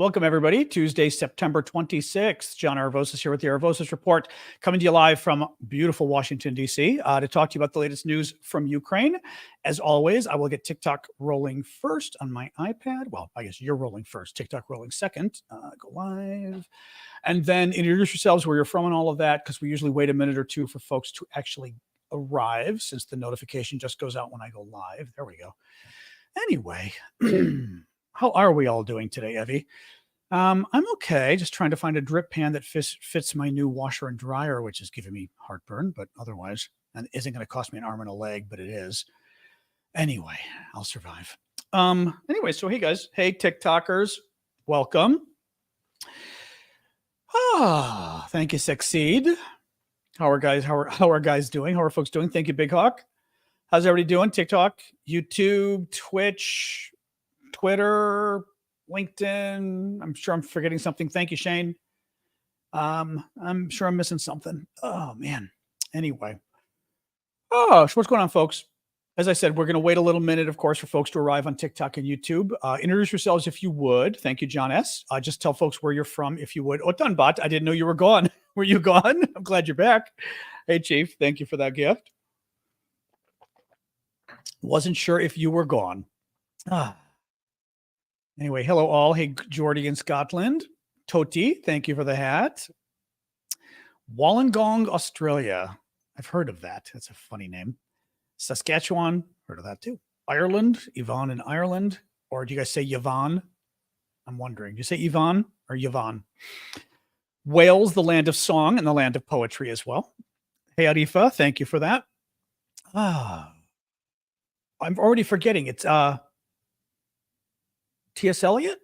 Welcome, everybody. Tuesday, September 26th. John Aravosis here with the Aravosis Report, coming to you live from beautiful Washington, D.C. To talk to you about the latest news from Ukraine. As always, I will get TikTok rolling first on my iPad. Well, I guess you're rolling first. TikTok rolling second. Go live. And then introduce yourselves, where you're from and all of that, because we usually wait a minute or two for folks to actually arrive, since the notification just goes out when I go live. There we go. Anyway, how are we all doing today, Evie? I'm okay. Just trying to find a drip pan that fits my new washer and dryer, which is giving me heartburn, but otherwise, and isn't going to cost me an arm and a leg, but it is. Anyway, I'll survive. Anyway, so hey guys, hey TikTokers, welcome. Thank you, Succeed. How are guys doing? How are folks doing? Thank you, Big Hawk. How's everybody doing? TikTok, YouTube, Twitch, Twitter, LinkedIn. I'm sure I'm forgetting something. Thank you, Shane. I'm sure I'm missing something. Oh man. Anyway. So what's going on, folks? As I said, we're going to wait a little minute, of course, for folks to arrive on TikTok and YouTube. Introduce yourselves if you would. Thank you, John S. Just tell folks where you're from if you would. Oh, Dunbot, I didn't know you were gone. Were you gone? I'm glad you're back. Hey, Chief. Thank you for that gift. Wasn't sure if you were gone. Anyway, hello all. Hey, Geordie in Scotland. Toti, thank you for the hat. Wollongong, Australia. I've heard of that. That's a funny name. Saskatchewan, heard of that too. Ireland, Yvonne in Ireland. Or do you guys say Yvonne? I'm wondering. Do you say Yvonne or Yvonne? Wales, the land of song and the land of poetry as well. Hey, Arifa, thank you for that. I'm already forgetting. It's T.S. Eliot?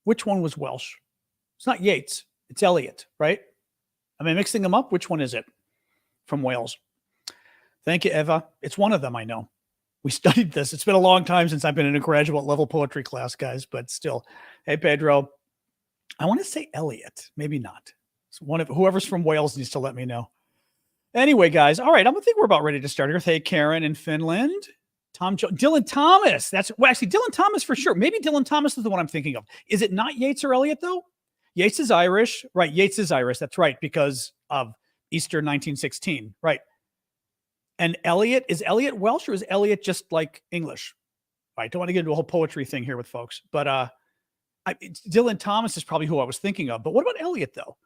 Which one was Welsh? It's not Yeats. It's Eliot, right? Am I mixing them up? Which one is it from Wales? Thank you, Eva. It's one of them, I know. We studied this. It's been a long time since I've been in a graduate level poetry class, guys, but still. Hey, Pedro. I want to say Eliot. Maybe not. It's one of whoever's from Wales needs to let me know. Anyway, guys. All right. I think we're about ready to start here. Hey, Karen in Finland. Dylan Thomas. Actually, Dylan Thomas for sure. Maybe Dylan Thomas is the one I'm thinking of. Is it not Yeats or Eliot, though? Yeats is Irish. Right. Yeats is Irish. That's right. Because of Easter 1916. Right. And Eliot, is Eliot Welsh or is Eliot just like English? I don't want to get into a whole poetry thing here with folks. But Dylan Thomas is probably who I was thinking of. But what about Eliot, though?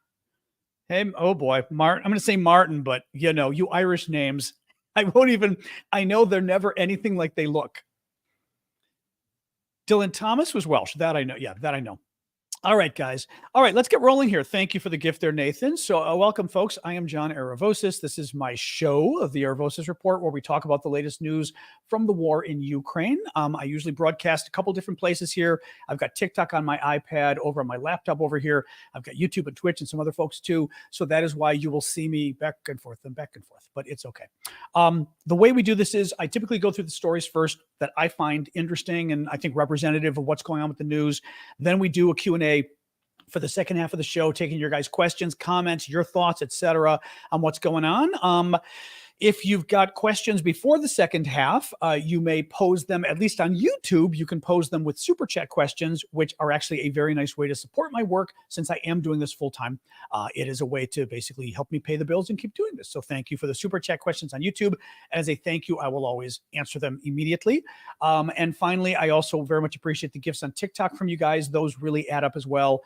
Hey, oh boy. Martin. I'm going to say Martin, but you Irish names. I know they're never anything like they look. Dylan Thomas was Welsh. That I know. Yeah, that I know. All right, guys. All right, let's get rolling here. Thank you for the gift there, Nathan. So welcome, folks. I am John Aravosis. This is my show of the Aravosis Report, where we talk about the latest news from the war in Ukraine. I usually broadcast a couple different places here. I've got TikTok on my iPad, over on my laptop over here. I've got YouTube and Twitch and some other folks too. So that is why you will see me back and forth, but it's okay. The way we do this is I typically go through the stories first that I find interesting and I think representative of what's going on with the news. Then we do a Q&A for the second half of the show, taking your guys' questions, comments, your thoughts, etc., on what's going on. If you've got questions before the second half, you may pose them, at least on YouTube. You can pose them with Super Chat questions, which are actually a very nice way to support my work since I am doing this full time. It is a way to basically help me pay the bills and keep doing this. So thank you for the Super Chat questions on YouTube. As a thank you, I will always answer them immediately. And finally, I also very much appreciate the gifts on TikTok from you guys. Those really add up as well.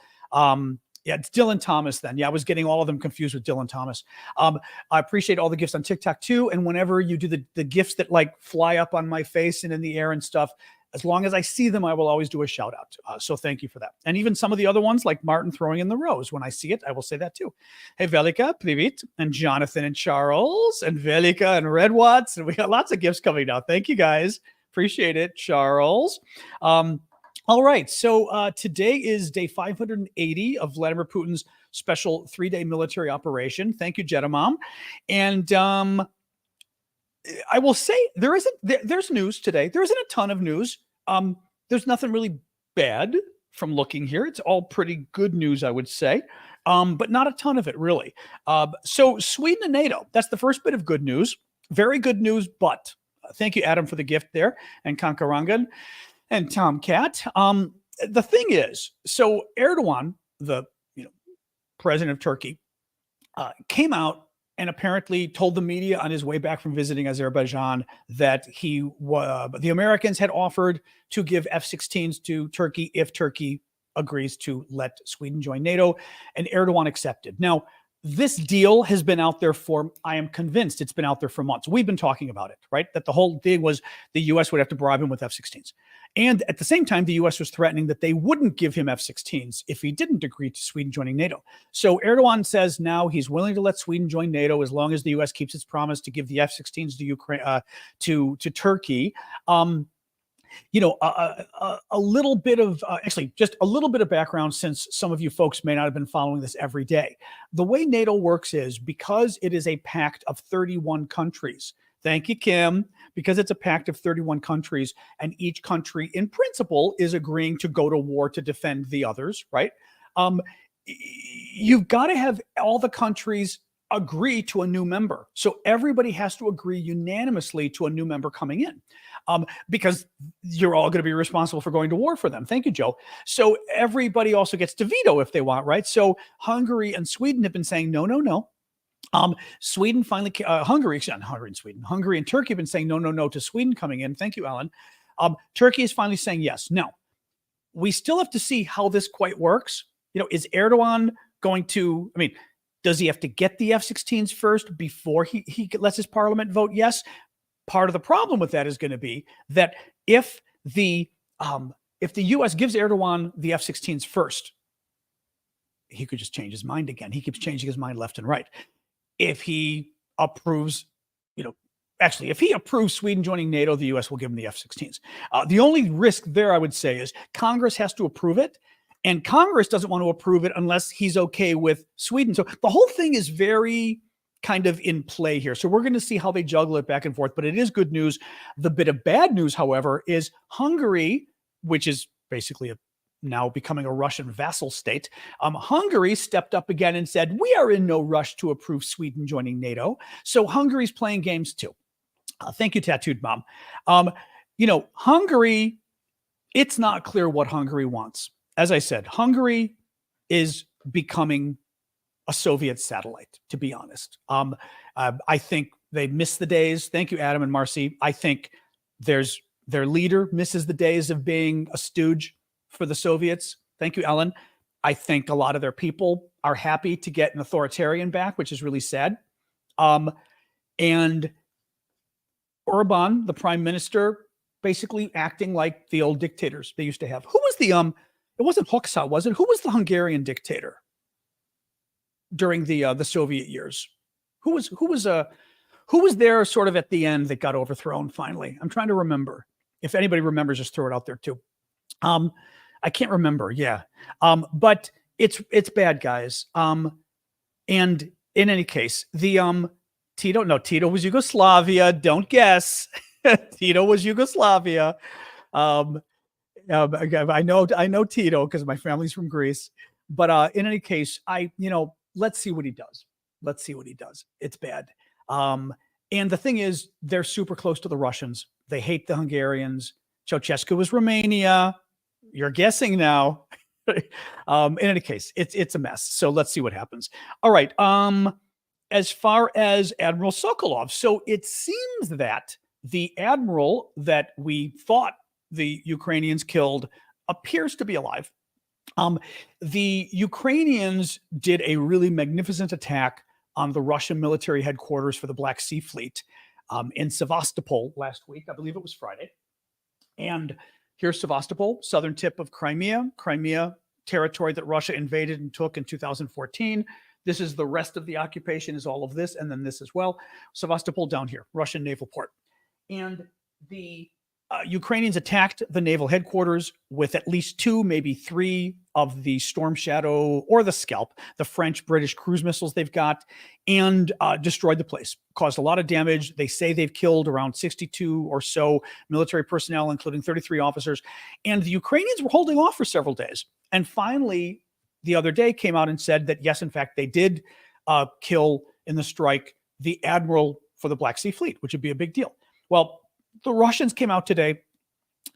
Yeah, it's Dylan Thomas then. Yeah, I was getting all of them confused with Dylan Thomas. I appreciate all the gifts on TikTok too. And whenever you do the gifts that like fly up on my face and in the air and stuff, as long as I see them, I will always do a shout out. So thank you for that. And even some of the other ones like Martin throwing in the rose. When I see it, I will say that too. Hey, Velika, Privit, and Jonathan and Charles and Velika and Red Watts. And we got lots of gifts coming now. Thank you guys. Appreciate it, Charles. All right, so today is day 580 of Vladimir Putin's special 3-day military operation. Thank you, Jetta Mom. And I will say there's news today. There isn't a ton of news. There's nothing really bad from looking here. It's all pretty good news, I would say, but not a ton of it, really. So Sweden and NATO, that's the first bit of good news. Very good news, but thank you, Adam, for the gift there, and Kankarangan. And Tomcat, the thing is, so Erdogan, the president of Turkey, came out and apparently told the media on his way back from visiting Azerbaijan that the Americans had offered to give F-16s to Turkey if Turkey agrees to let Sweden join NATO, and Erdogan accepted. Now, this deal has been out there I am convinced it's been out there for months. We've been talking about it, right? That the whole thing was the U.S. would have to bribe him with F-16s. And at the same time, the U.S. was threatening that they wouldn't give him F-16s if he didn't agree to Sweden joining NATO. So Erdogan says now he's willing to let Sweden join NATO as long as the U.S. keeps its promise to give the F-16s to Ukraine, to Turkey. A little bit of actually just a little bit of background, since some of you folks may not have been following this every day. The way NATO works is because it is a pact of 31 countries. Thank you, Kim. Because it's a pact of 31 countries, and each country in principle is agreeing to go to war to defend the others, right? You've got to have all the countries agree to a new member. So everybody has to agree unanimously to a new member coming in, because you're all going to be responsible for going to war for them. Thank you, Joe. So everybody also gets to veto if they want, right? So Hungary and Sweden have been saying, no, no, no. Sweden finally, Hungary and Turkey have been saying no, no, no to Sweden coming in. Thank you, Alan. Turkey is finally saying yes. Now, we still have to see how this quite works. Is Erdogan going to, does he have to get the F-16s first before he lets his parliament vote yes? Part of the problem with that is going to be that if the U.S. gives Erdogan the F-16s first, he could just change his mind again. He keeps changing his mind left and right. If he approves, if he approves Sweden joining NATO, the U.S. will give him the F-16s. The only risk there, I would say, is Congress has to approve it, and Congress doesn't want to approve it unless he's okay with Sweden. So the whole thing is very kind of in play here. So we're going to see how they juggle it back and forth, but it is good news. The bit of bad news, however, is Hungary, which is basically now becoming a Russian vassal state. Hungary stepped up again and said, we are in no rush to approve Sweden joining NATO. So Hungary's playing games too. Thank you, Tattooed Mom. Hungary, it's not clear what Hungary wants. As I said, Hungary is becoming a Soviet satellite, to be honest. I think they miss the days. Thank you, Adam and Marcy. I think their leader misses the days of being a stooge for the Soviets. Thank you, Ellen. I think a lot of their people are happy to get an authoritarian back, which is really sad. And Orban, the prime minister, basically acting like the old dictators they used to have. Who was it wasn't Hoxha, was it? Who was the Hungarian dictator during the Soviet years? Who was there sort of at the end that got overthrown finally? I'm trying to remember. If anybody remembers, just throw it out there too. I can't remember. Yeah. But it's bad, guys. And in any case, Tito was Yugoslavia. Don't guess. Tito was Yugoslavia. I know Tito because my family's from Greece. But in any case, let's see what he does. It's bad. And the thing is, they're super close to the Russians. They hate the Hungarians. Ceausescu was Romania. You're guessing now. In any case, it's a mess. So let's see what happens. All right. As far as Admiral Sokolov, so it seems that the admiral that we thought the Ukrainians killed appears to be alive. The Ukrainians did a really magnificent attack on the Russian military headquarters for the Black Sea Fleet in Sevastopol last week. I believe it was Friday. And here's Sevastopol, southern tip of Crimea territory that Russia invaded and took in 2014. This is the rest of the occupation, is all of this, and then this as well. Sevastopol down here, Russian naval port. And the Ukrainians attacked the naval headquarters with at least 2, maybe 3 of the Storm Shadow or the Scalp, the French-British cruise missiles they've got, and destroyed the place. Caused a lot of damage. They say they've killed around 62 or so military personnel, including 33 officers. And the Ukrainians were holding off for several days. And finally, the other day came out and said that, yes, in fact, they did kill in the strike the admiral for the Black Sea Fleet, which would be a big deal. Well, the Russians came out today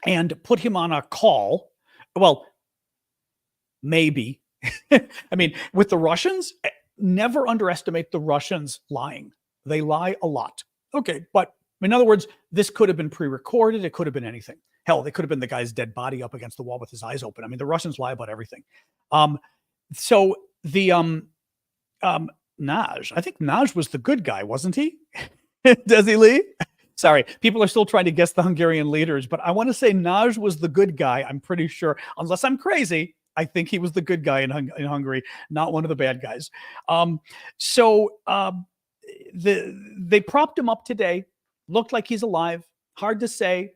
and put him on a call Well, maybe. I mean, with the Russians, never underestimate the Russians lying. They lie a lot. Okay, but in other words, this could have been pre-recorded. It could have been anything. Hell, they could have been the guy's dead body up against the wall with his eyes open. I mean, the Russians lie about everything. So the Naj, I think Naj was the good guy, wasn't he? Does he, Lee? Sorry, people are still trying to guess the Hungarian leaders, but I want to say Naj was the good guy. I'm pretty sure, unless I'm crazy. I think he was the good guy in Hungary, not one of the bad guys. They propped him up today. Looked like he's alive. Hard to say.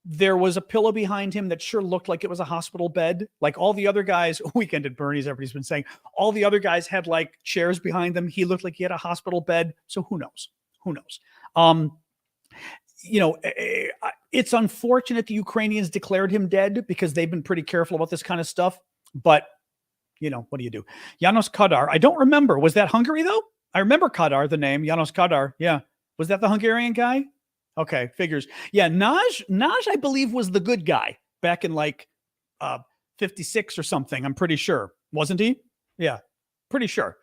There was a pillow behind him that sure looked like it was a hospital bed. Like all the other guys, Weekend at Bernie's, everybody's been saying, all the other guys had like chairs behind them. He looked like he had a hospital bed. So who knows? Who knows? It's unfortunate the Ukrainians declared him dead because they've been pretty careful about this kind of stuff. But, what do you do? János Kadar, I don't remember. Was that Hungary, though? I remember Kadar, the name. János Kadar. Yeah. Was that the Hungarian guy? Okay, figures. Yeah, Naj, I believe, was the good guy back in like 56 or something. I'm pretty sure. Wasn't he? Yeah, pretty sure.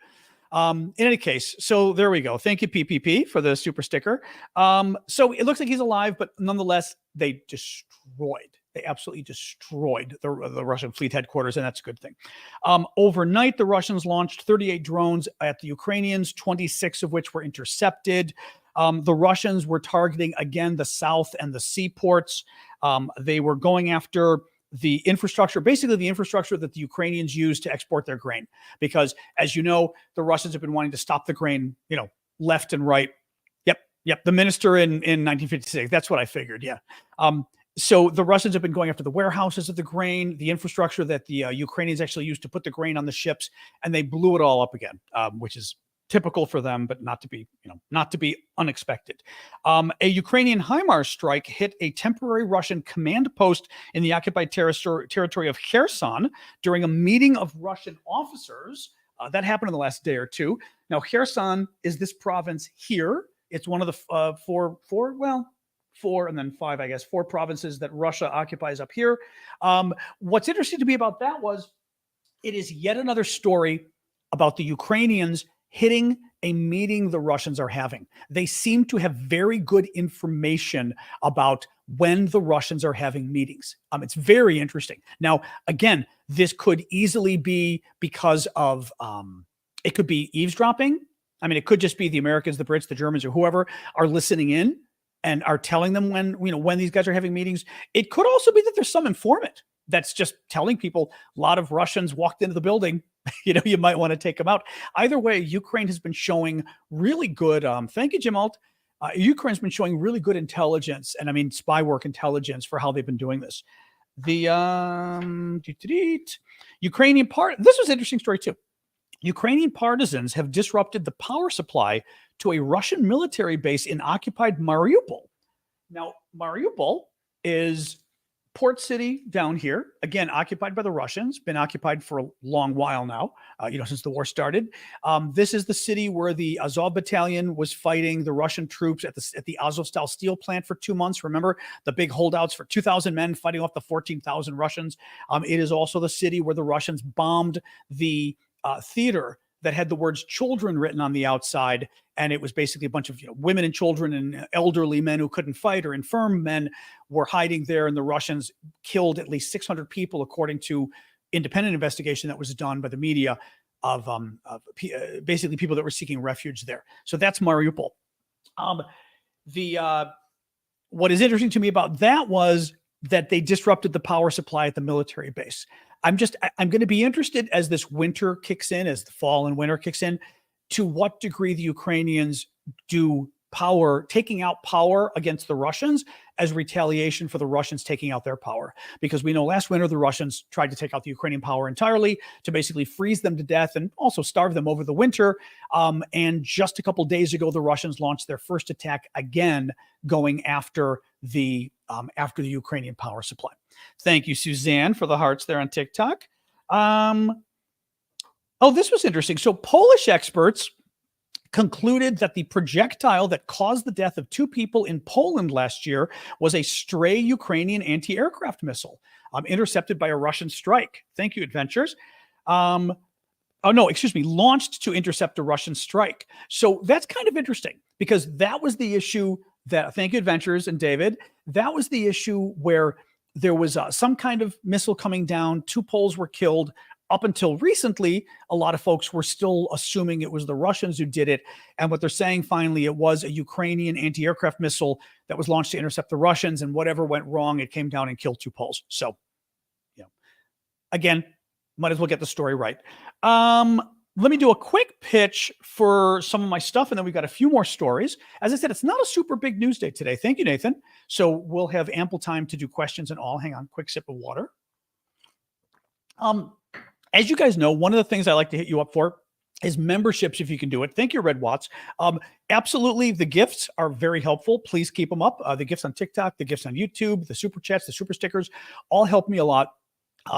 In any case, so there we go. Thank you, PPP, for the super sticker. So it looks like he's alive, but nonetheless, they absolutely destroyed the Russian fleet headquarters, and that's a good thing. Overnight, the Russians launched 38 drones at the Ukrainians, 26 of which were intercepted. The Russians were targeting, again, the south and the seaports. They were going after the infrastructure, basically the infrastructure that the Ukrainians use to export their grain. Because, as you know, the Russians have been wanting to stop the grain, left and right. Yep. The minister in 1956, that's what I figured, yeah. So the Russians have been going after the warehouses of the grain, the infrastructure that the Ukrainians actually used to put the grain on the ships, and they blew it all up again, which is typical for them, but not to be unexpected. A Ukrainian HIMARS strike hit a temporary Russian command post in the occupied territory of Kherson during a meeting of Russian officers. That happened in the last day or two. Now, Kherson is this province here. It's one of the four and then five, I guess, four provinces that Russia occupies up here. What's interesting to me about that was it is yet another story about the Ukrainians hitting a meeting the Russians are having. They seem to have very good information about when the Russians are having meetings. It's very interesting. Now, again, this could easily be because of, it could be eavesdropping. I mean, it could just be the Americans, the Brits, the Germans, or whoever are listening in and are telling them when these guys are having meetings. It could also be that there's some informant that's just telling people a lot of Russians walked into the building. You might want to take them out. Either way, Ukraine has been showing really good. Thank you, Jim Alt. Ukraine's been showing really good intelligence, and I mean spy work intelligence for how they've been doing this. The Ukrainian part. This was an interesting story too. Ukrainian partisans have disrupted the power supply to a Russian military base in occupied Mariable. Now, Mariable is port city down here, again, occupied by the Russians, been occupied for a long while now, since the war started. This is the city where the Azov battalion was fighting the Russian troops at the Azovstal steel plant for 2 months. Remember the big holdouts for 2,000 men fighting off the 14,000 Russians. It is also the city where the Russians bombed the theater that had the words children written on the outside. And it was basically a bunch of women and children and elderly men who couldn't fight or infirm men were hiding there. And the Russians killed at least 600 people, according to independent investigation that was done by the media of basically people that were seeking refuge there. So that's Mariupol. What is interesting to me about that was that they disrupted the power supply at the military base. I'm going to be interested as this winter kicks in, as the fall and winter kicks in, to what degree the Ukrainians do taking out power against the Russians as retaliation for the Russians taking out their power. Because we know last winter, the Russians tried to take out the Ukrainian power entirely to basically freeze them to death and also starve them over the winter. And just a couple days ago, the Russians launched their first attack again, going after the Ukrainian power supply. Thank you, Suzanne, for the hearts there on TikTok. This was interesting. So Polish experts concluded that the projectile that caused the death of 2 people in Poland last year was a stray Ukrainian anti-aircraft missile intercepted by a Russian strike. Thank you, Adventures. Launched to intercept a Russian strike. So that's kind of interesting because that was the issue that, thank you, Adventures and David, that was the issue where there was some kind of missile coming down, 2 Poles were killed. Up until recently, a lot of folks were still assuming it was the Russians who did it. And what they're saying finally, it was a Ukrainian anti-aircraft missile that was launched to intercept the Russians, and whatever went wrong, it came down and killed 2 Poles. So, again, might as well get the story right. Let me do a quick pitch for some of my stuff, and then we've got a few more stories. As I said, it's not a super big news day today. Thank you, Nathan. So we'll have ample time to do questions and all. Hang on, quick sip of water. As you guys know, one of the things I like to hit you up for is memberships, if you can do it. Thank you, Red Watts. Absolutely, the gifts are very helpful. Please keep them up. The gifts on TikTok, the gifts on YouTube, the super chats, the super stickers, all help me a lot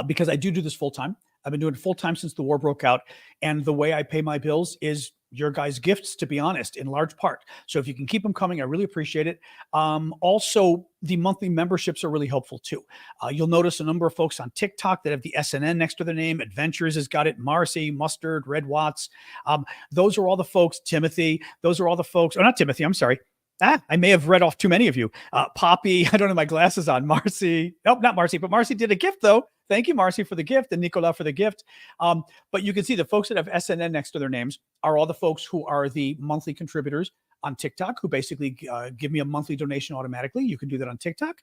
because I do this full time. I've been doing it full time since the war broke out. And the way I pay my bills is your guys' gifts, to be honest, in large part. So if you can keep them coming, I really appreciate it. Also, the monthly memberships are really helpful too. You'll notice a number of folks on TikTok that have the SNN next to their name. Adventures has got it. Marcy, Mustard, Red Watts. Those are all the folks. Timothy. Those are all the folks. Oh, not Timothy. I'm sorry. I may have read off too many of you. Poppy, I don't have my glasses on. Marcy, nope, not Marcy, but Marcy did a gift though. Thank you, Marcy, for the gift, and Nicola for the gift. But you can see the folks that have SNN next to their names are all the folks who are the monthly contributors on TikTok, who basically give me a monthly donation automatically. You can do that on TikTok.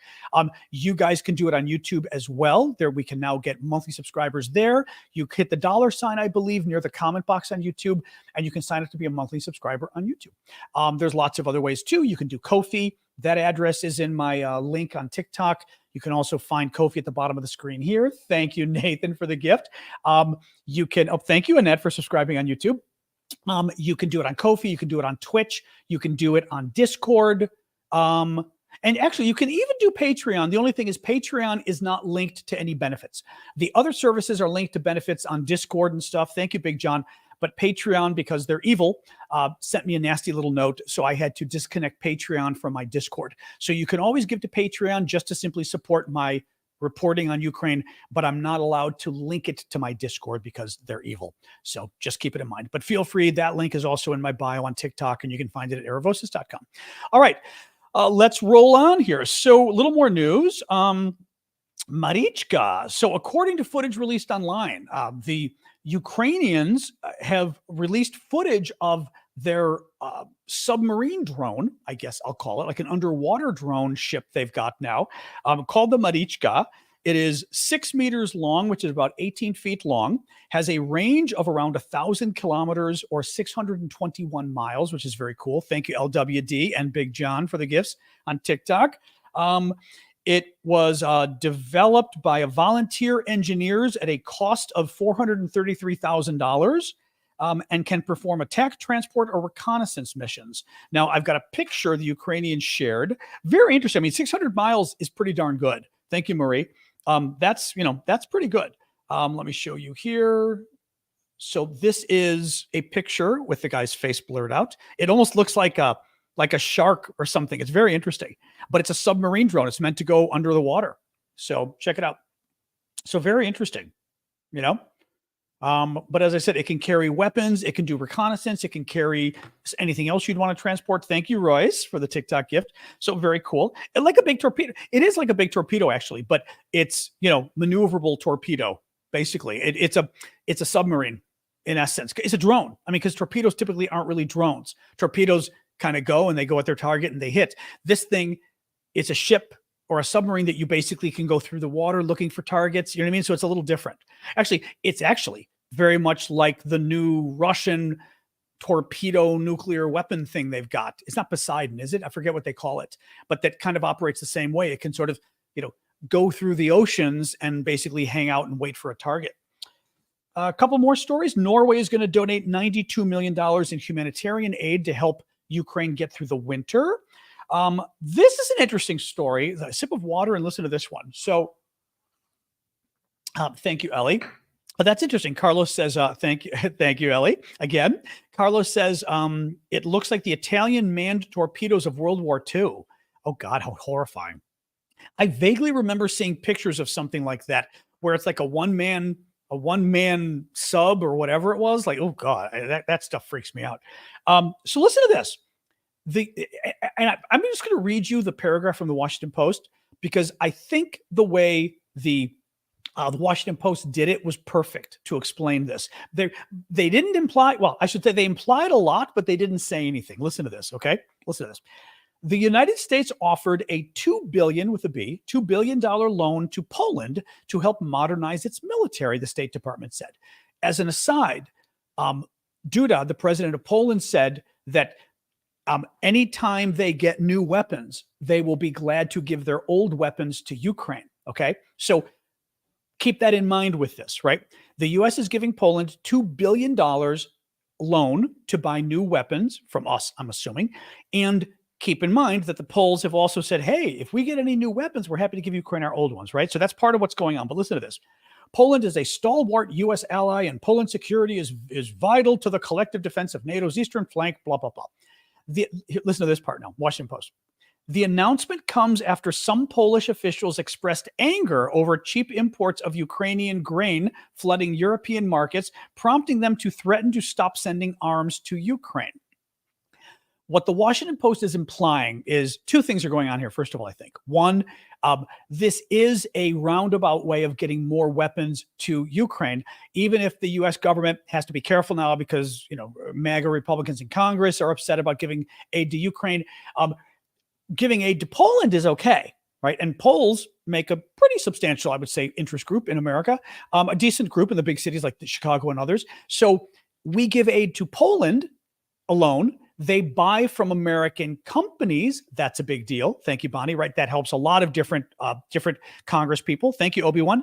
You guys can do it on YouTube as well. There, we can now get monthly subscribers there. You hit the $sign, I believe, near the comment box on YouTube, and you can sign up to be a monthly subscriber on YouTube. There's lots of other ways too. You can do Ko-fi. That address is in my link on TikTok. You can also find Ko-fi at the bottom of the screen here. Thank you, Nathan, for the gift. You can, thank you, Annette, for subscribing on YouTube. You can do it on Ko-fi. You can do it on Twitch. You can do it on Discord. And actually, you can even do Patreon. The only thing is Patreon is not linked to any benefits. The other services are linked to benefits on Discord and stuff. Thank you, Big John. But Patreon, because they're evil, sent me a nasty little note. So I had to disconnect Patreon from my Discord. So you can always give to Patreon just to simply support my reporting on Ukraine, but I'm not allowed to link it to my Discord because they're evil. So just keep it in mind. But feel free. That link is also in my bio on TikTok, and you can find it at aravosis.com. All right, let's roll on here. So a little more news. Marichka. So according to footage released online, the Ukrainians have released footage of their submarine drone, I guess I'll call it, like an underwater drone ship they've got now, called the Marichka. It is 6 meters long, which is about 18 feet long, has a range of around 1,000 kilometers or 621 miles, which is very cool. Thank you, LWD and Big John, for the gifts on TikTok. It was developed by volunteer engineers at a cost of $433,000 and can perform attack, transport, or reconnaissance missions. Now, I've got a picture the Ukrainians shared. Very interesting. I mean, 600 miles is pretty darn good. Thank you, Marie. That's pretty good. Let me show you here. So this is a picture with the guy's face blurred out. It almost looks like a shark or something. It's very interesting, but it's a submarine drone. It's meant to go under the water. So check it out. So very interesting, but as I said, it can carry weapons. It can do reconnaissance. It can carry anything else you'd want to transport. Thank you, Royce, for the TikTok gift. So very cool. And like a big torpedo. It is like a big torpedo actually, but it's, maneuverable torpedo. Basically it's a submarine in essence. It's a drone. I mean, because torpedoes typically aren't really drones. Torpedoes kind of go and they go at their target and they hit. This thing, it's a ship or a submarine that you basically can go through the water looking for targets. You know what I mean? So it's a little different. Actually, it's actually very much like the new Russian torpedo nuclear weapon thing they've got. It's not Poseidon, is it? I forget what they call it, but that kind of operates the same way. It can sort of, go through the oceans and basically hang out and wait for a target. A couple more stories. Norway is going to donate $92 million in humanitarian aid to help Ukraine get through the winter. This is an interesting story. A sip of water and listen to this one. So thank you, Ellie. Oh, that's interesting. Carlos says, thank you, thank you, Ellie. Again, Carlos says, it looks like the Italian manned torpedoes of World War II. Oh God, how horrifying. I vaguely remember seeing pictures of something like that, where it's like a one man sub or whatever it was. Like, oh God, that stuff freaks me out. So listen to this. I'm just going to read you the paragraph from the Washington Post, because I think the way the Washington Post did it was perfect to explain this. They didn't imply, well, I should say they implied a lot, but they didn't say anything. Listen to this, okay? Listen to this. The United States offered a $2 billion loan to Poland to help modernize its military, the State Department said. As an aside, Duda, the president of Poland, said that anytime they get new weapons, they will be glad to give their old weapons to Ukraine. Okay, so keep that in mind with this, right? The U.S. is giving Poland $2 billion loan to buy new weapons from us, I'm assuming. And keep in mind that the Poles have also said, hey, if we get any new weapons, we're happy to give Ukraine our old ones, right? So that's part of what's going on. But listen to this. Poland is a stalwart U.S. ally, and Poland's security is vital to the collective defense of NATO's eastern flank, blah, blah, blah. Listen to this part now, Washington Post. The announcement comes after some Polish officials expressed anger over cheap imports of Ukrainian grain flooding European markets, prompting them to threaten to stop sending arms to Ukraine. What the Washington Post is implying is two things are going on here. First of all, I think one, this is a roundabout way of getting more weapons to Ukraine, even if the U.S. government has to be careful now because, MAGA Republicans in Congress are upset about giving aid to Ukraine. Giving aid to Poland is okay, right? And Poles make a pretty substantial, I would say, interest group in America, a decent group in the big cities like Chicago and others. So we give aid to Poland alone. They buy from American companies. That's a big deal. Thank you, Bonnie. Right. That helps a lot of different Congress people. Thank you, Obi-Wan.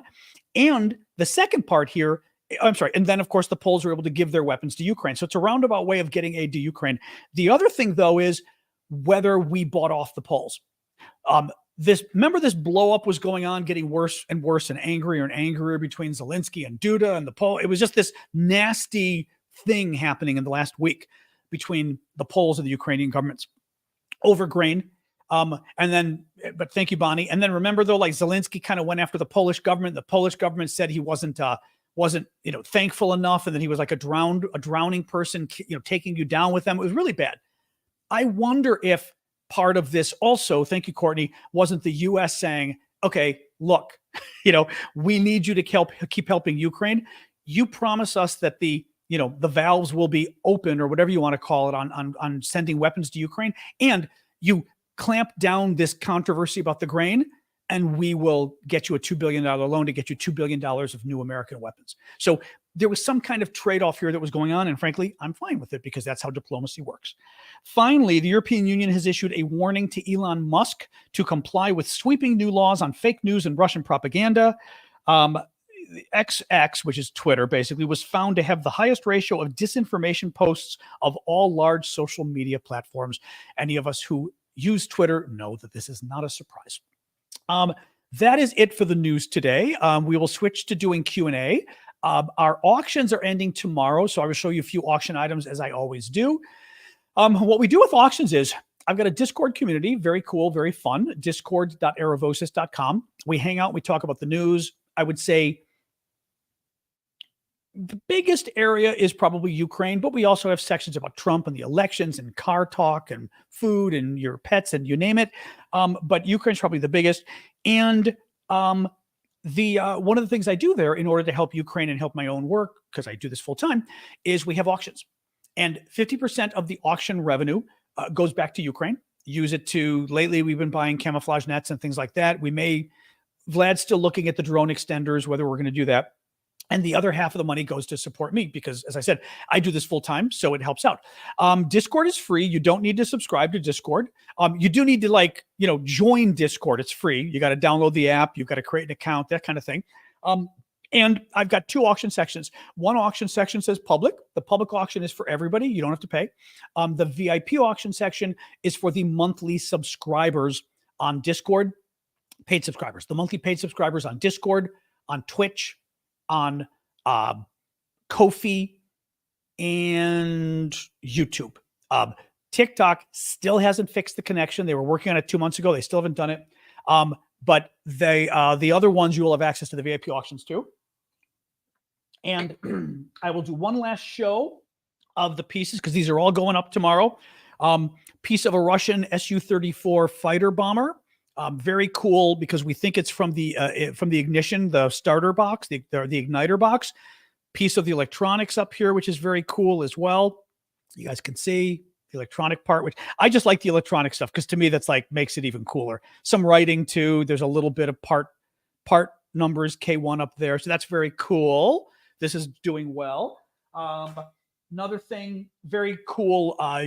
And the second part here, I'm sorry. And then, of course, the Poles are able to give their weapons to Ukraine. So it's a roundabout way of getting aid to Ukraine. The other thing, though, is whether we bought off the Poles. Remember this blow up was going on, getting worse and worse and angrier between Zelensky and Duda and the Poles. It was just this nasty thing happening in the last week between the Poles and the Ukrainian governments over grain. But thank you, Bonnie. And then remember though, like Zelensky kind of went after the Polish government. The Polish government said he wasn't thankful enough. And then he was like a drowning person, taking you down with them. It was really bad. I wonder if part of this also, thank you, Courtney, wasn't the U.S. saying, okay, look, we need you to keep helping Ukraine. You promise us that the valves will be open or whatever you want to call it on sending weapons to Ukraine. And you clamp down this controversy about the grain and we will get you a $2 billion loan to get you $2 billion of new American weapons. So there was some kind of trade-off here that was going on. And frankly, I'm fine with it because that's how diplomacy works. Finally, the European Union has issued a warning to Elon Musk to comply with sweeping new laws on fake news and Russian propaganda. XX, which is Twitter, basically, was found to have the highest ratio of disinformation posts of all large social media platforms. Any of us who use Twitter know that this is not a surprise. That is it for the news today. We will switch to doing Q&A. Our auctions are ending tomorrow, so I will show you a few auction items as I always do. What we do with auctions is I've got a Discord community, very cool, very fun, discord.aravosis.com. We hang out, we talk about the news. I would say the biggest area is probably Ukraine, but we also have sections about Trump and the elections and car talk and food and your pets and you name it. But Ukraine's probably the biggest. And one of the things I do there in order to help Ukraine and help my own work, because I do this full time, is we have auctions. And 50% of the auction revenue goes back to Ukraine. Lately we've been buying camouflage nets and things like that. Vlad's still looking at the drone extenders, whether we're going to do that. And the other half of the money goes to support me because, as I said, I do this full time, so it helps out. Discord is free. You don't need to subscribe to Discord. You do need to join Discord. It's free. You got to download the app. You've got to create an account, that kind of thing. And I've got two auction sections. One auction section says public. The public auction is for everybody. You don't have to pay. The VIP auction section is for the monthly subscribers on Discord, paid subscribers. The monthly paid subscribers on Discord, on Twitch, on Ko-fi, and YouTube. TikTok still hasn't fixed the connection. They were working on it 2 months ago. They still haven't done it. But the other ones you will have access to the VIP auctions too. And I will do one last show of the pieces because these are all going up tomorrow. Piece of a Russian Su-34 fighter bomber. Very cool because we think it's from the ignition, the starter box, the igniter box. Piece of the electronics up here, which is very cool as well. You guys can see the electronic part, which I just like the electronic stuff because to me that's like makes it even cooler. Some writing too. There's a little bit of part numbers K1 up there, so that's very cool. This is doing well. Another thing, very cool. A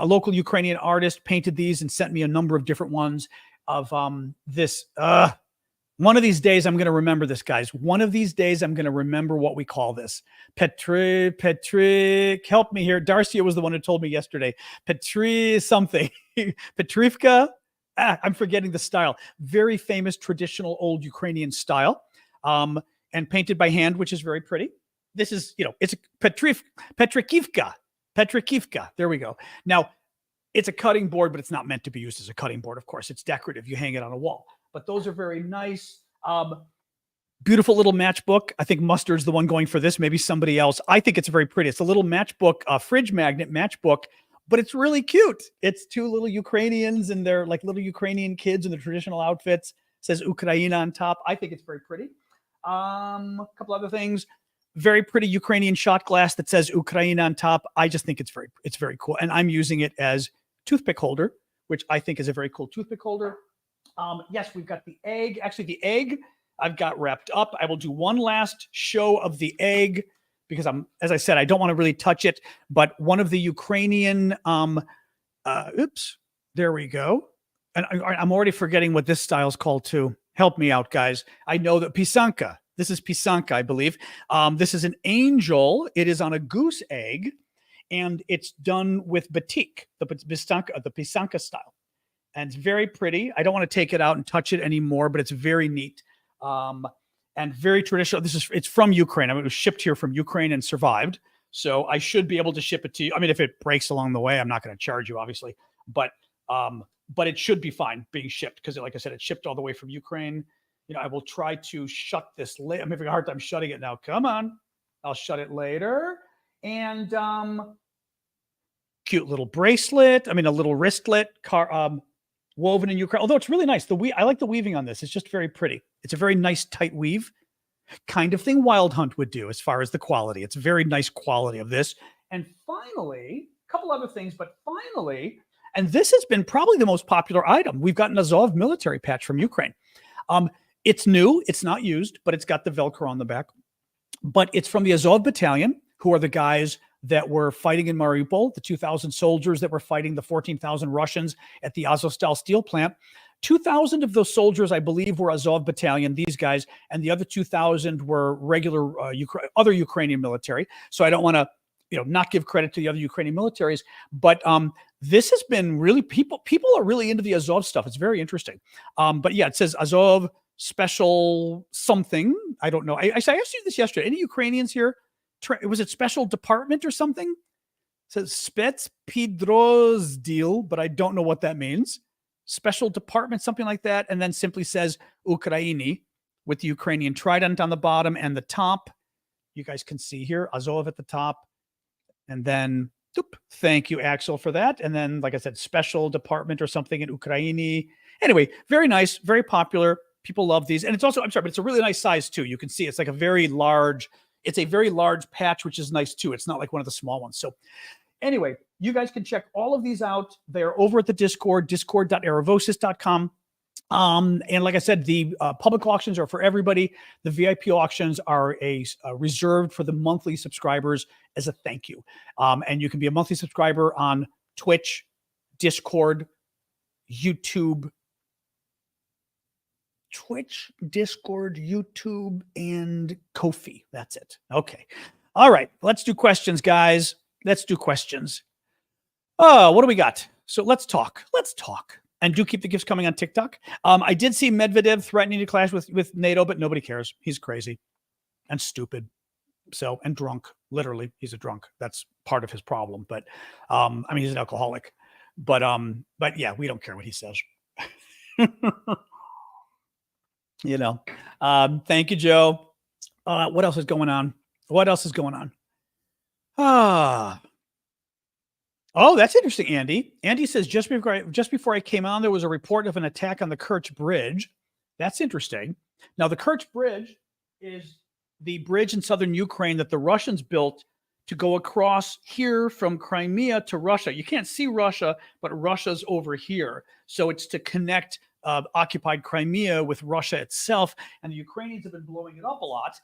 local Ukrainian artist painted these and sent me a number of different ones of this. One of these days, I'm going to remember this, guys. One of these days, I'm going to remember what we call this. Patrick, help me here. Darcia was the one who told me yesterday. Something. Petrivka. I'm forgetting the style. Very famous traditional old Ukrainian style. And painted by hand, which is very pretty. This is, it's a Petrikivka. There we go. Now, it's a cutting board, but it's not meant to be used as a cutting board, of course. It's decorative. You hang it on a wall. But those are very nice. Beautiful little matchbook. I think Mustard's the one going for this. Maybe somebody else. I think it's very pretty. It's a little matchbook, fridge magnet matchbook, but it's really cute. It's two little Ukrainians and they're like little Ukrainian kids in their traditional outfits. It says Ukraine on top. I think it's very pretty. A couple other things. Very pretty Ukrainian shot glass that says Ukraine on top. I just think it's very cool. And I'm using it as toothpick holder, which I think is a very cool toothpick holder. Yes, we've got the egg. Actually, the egg I've got wrapped up. I will do one last show of the egg because as I said, I don't want to really touch it, but one of the Ukrainian, there we go. And I'm already forgetting what this style is called too. Help me out, guys. I know that pisanka. This is pisanka, I believe. This is an angel. It is on a goose egg, and it's done with batik, the pisanka style. And it's very pretty. I don't want to take it out and touch it anymore, but it's very neat and very traditional. It's from Ukraine. I mean, it was shipped here from Ukraine and survived. So I should be able to ship it to you. I mean, if it breaks along the way, I'm not going to charge you, obviously. But it should be fine being shipped because, like I said, it's shipped all the way from Ukraine. I will try to shut this lid. I'm having a hard time shutting it now. Come on. I'll shut it later. And cute little bracelet. I mean, a little wristlet. Woven in Ukraine. Although it's really nice. I like the weaving on this. It's just very pretty. It's a very nice tight weave. Kind of thing Wild Hunt would do as far as the quality. It's very nice quality of this. And finally, a couple other things, but finally, and this has been probably the most popular item. We've got an Azov military patch from Ukraine. It's new. It's not used, but it's got the Velcro on the back. But it's from the Azov Battalion, who are the guys that were fighting in Mariable, the 2,000 soldiers that were fighting the 14,000 Russians at the Azovstal steel plant. 2,000 of those soldiers, I believe, were Azov Battalion, these guys, and the other 2,000 were regular other Ukrainian military. So I don't want to, not give credit to the other Ukrainian militaries, but this has been really, people are really into the Azov stuff. It's very interesting. But yeah, it says Azov special something. I don't know. I asked you this yesterday. Any Ukrainians here? Was it special department or something? It says Spetspidrozdil, but I don't know what that means. Special department, something like that. And then simply says Ukraini with the Ukrainian trident on the bottom and the top. You guys can see here, Azov at the top. And then, thank you, Axel, for that. And then, like I said, special department or something in Ukraini. Anyway, very nice, very popular. People love these. And it's also, but it's a really nice size too. You can see it's like a very large patch, which is nice too. It's not like one of the small ones. So anyway, you guys can check all of these out. They're over at the Discord, discord.aravosis.com. And like I said, the public auctions are for everybody. The VIP auctions are reserved for the monthly subscribers as a thank you. And you can be a monthly subscriber on Twitch, Discord, YouTube, and Ko-fi. That's it. Okay. All right. Let's do questions, guys. Let's do questions. Oh, what do we got? So let's talk. And do keep the gifts coming on TikTok. I did see Medvedev threatening to clash with NATO, but nobody cares. He's crazy and stupid. So, and drunk, literally, he's a drunk. That's part of his problem. But, I mean, he's an alcoholic. But yeah, we don't care what he says. You know. Thank you, Joe. What else is going on? What else is going on? Oh, that's interesting, Andy. Andy says just before I came on, there was a report of an attack on the Kirch Bridge. That's interesting. Now, the Kirch Bridge is the bridge in southern Ukraine that the Russians built to go across here from Crimea to Russia. You can't see Russia, but Russia's over here. So it's to connect occupied Crimea with Russia itself. And the Ukrainians have been blowing it up a lot,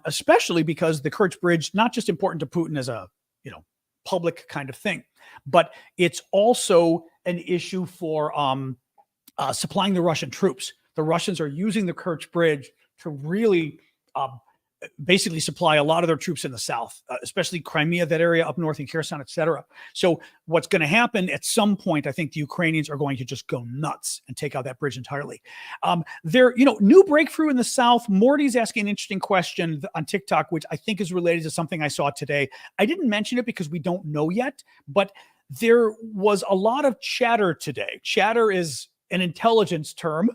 especially because the Kirch Bridge, not just important to Putin as a, public kind of thing, but it's also an issue for supplying the Russian troops. The Russians are using the Kirch Bridge to really basically supply a lot of their troops in the south, especially Crimea, that area up north in Kherson, et cetera. So what's going to happen at some point, I think the Ukrainians are going to just go nuts and take out that bridge entirely. New breakthrough in the south. Morty's asking an interesting question on TikTok, which I think is related to something I saw today. I didn't mention it because we don't know yet, but there was a lot of chatter today. Chatter is an intelligence term,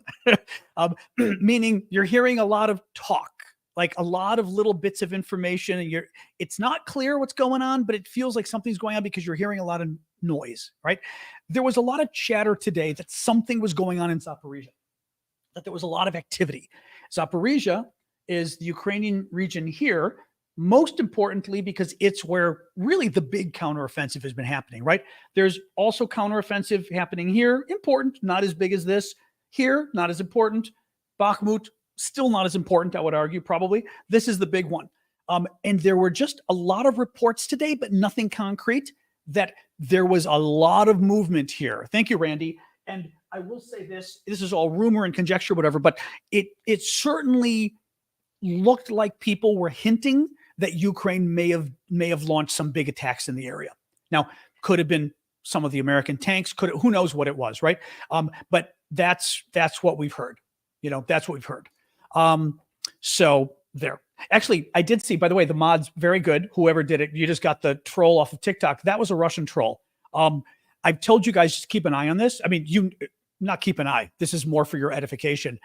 meaning you're hearing a lot of talk, like a lot of little bits of information, and it's not clear what's going on, but it feels like something's going on because you're hearing a lot of noise, right? There was a lot of chatter today that something was going on in Zaporizhia, that there was a lot of activity. Zaporizhia is the Ukrainian region here, most importantly, because it's where really the big counteroffensive has been happening, right? There's also counteroffensive happening here, important, not as big as this. Here, not as important. Bakhmut, still not as important, I would argue, probably. This is the big one. And there were just a lot of reports today, but nothing concrete, that there was a lot of movement here. Thank you, Randy. And I will say this is all rumor and conjecture, whatever, but it certainly looked like people were hinting that Ukraine may have launched some big attacks in the area. Now, could have been some of the American tanks, who knows what it was, right? But that's what we've heard. That's what we've heard. So there. Actually, I did see, by the way, the mod's very good. Whoever did it, you just got the troll off of TikTok. That was a Russian troll. I've told you guys to keep an eye on this. I mean, you not keep an eye. This is more for your edification.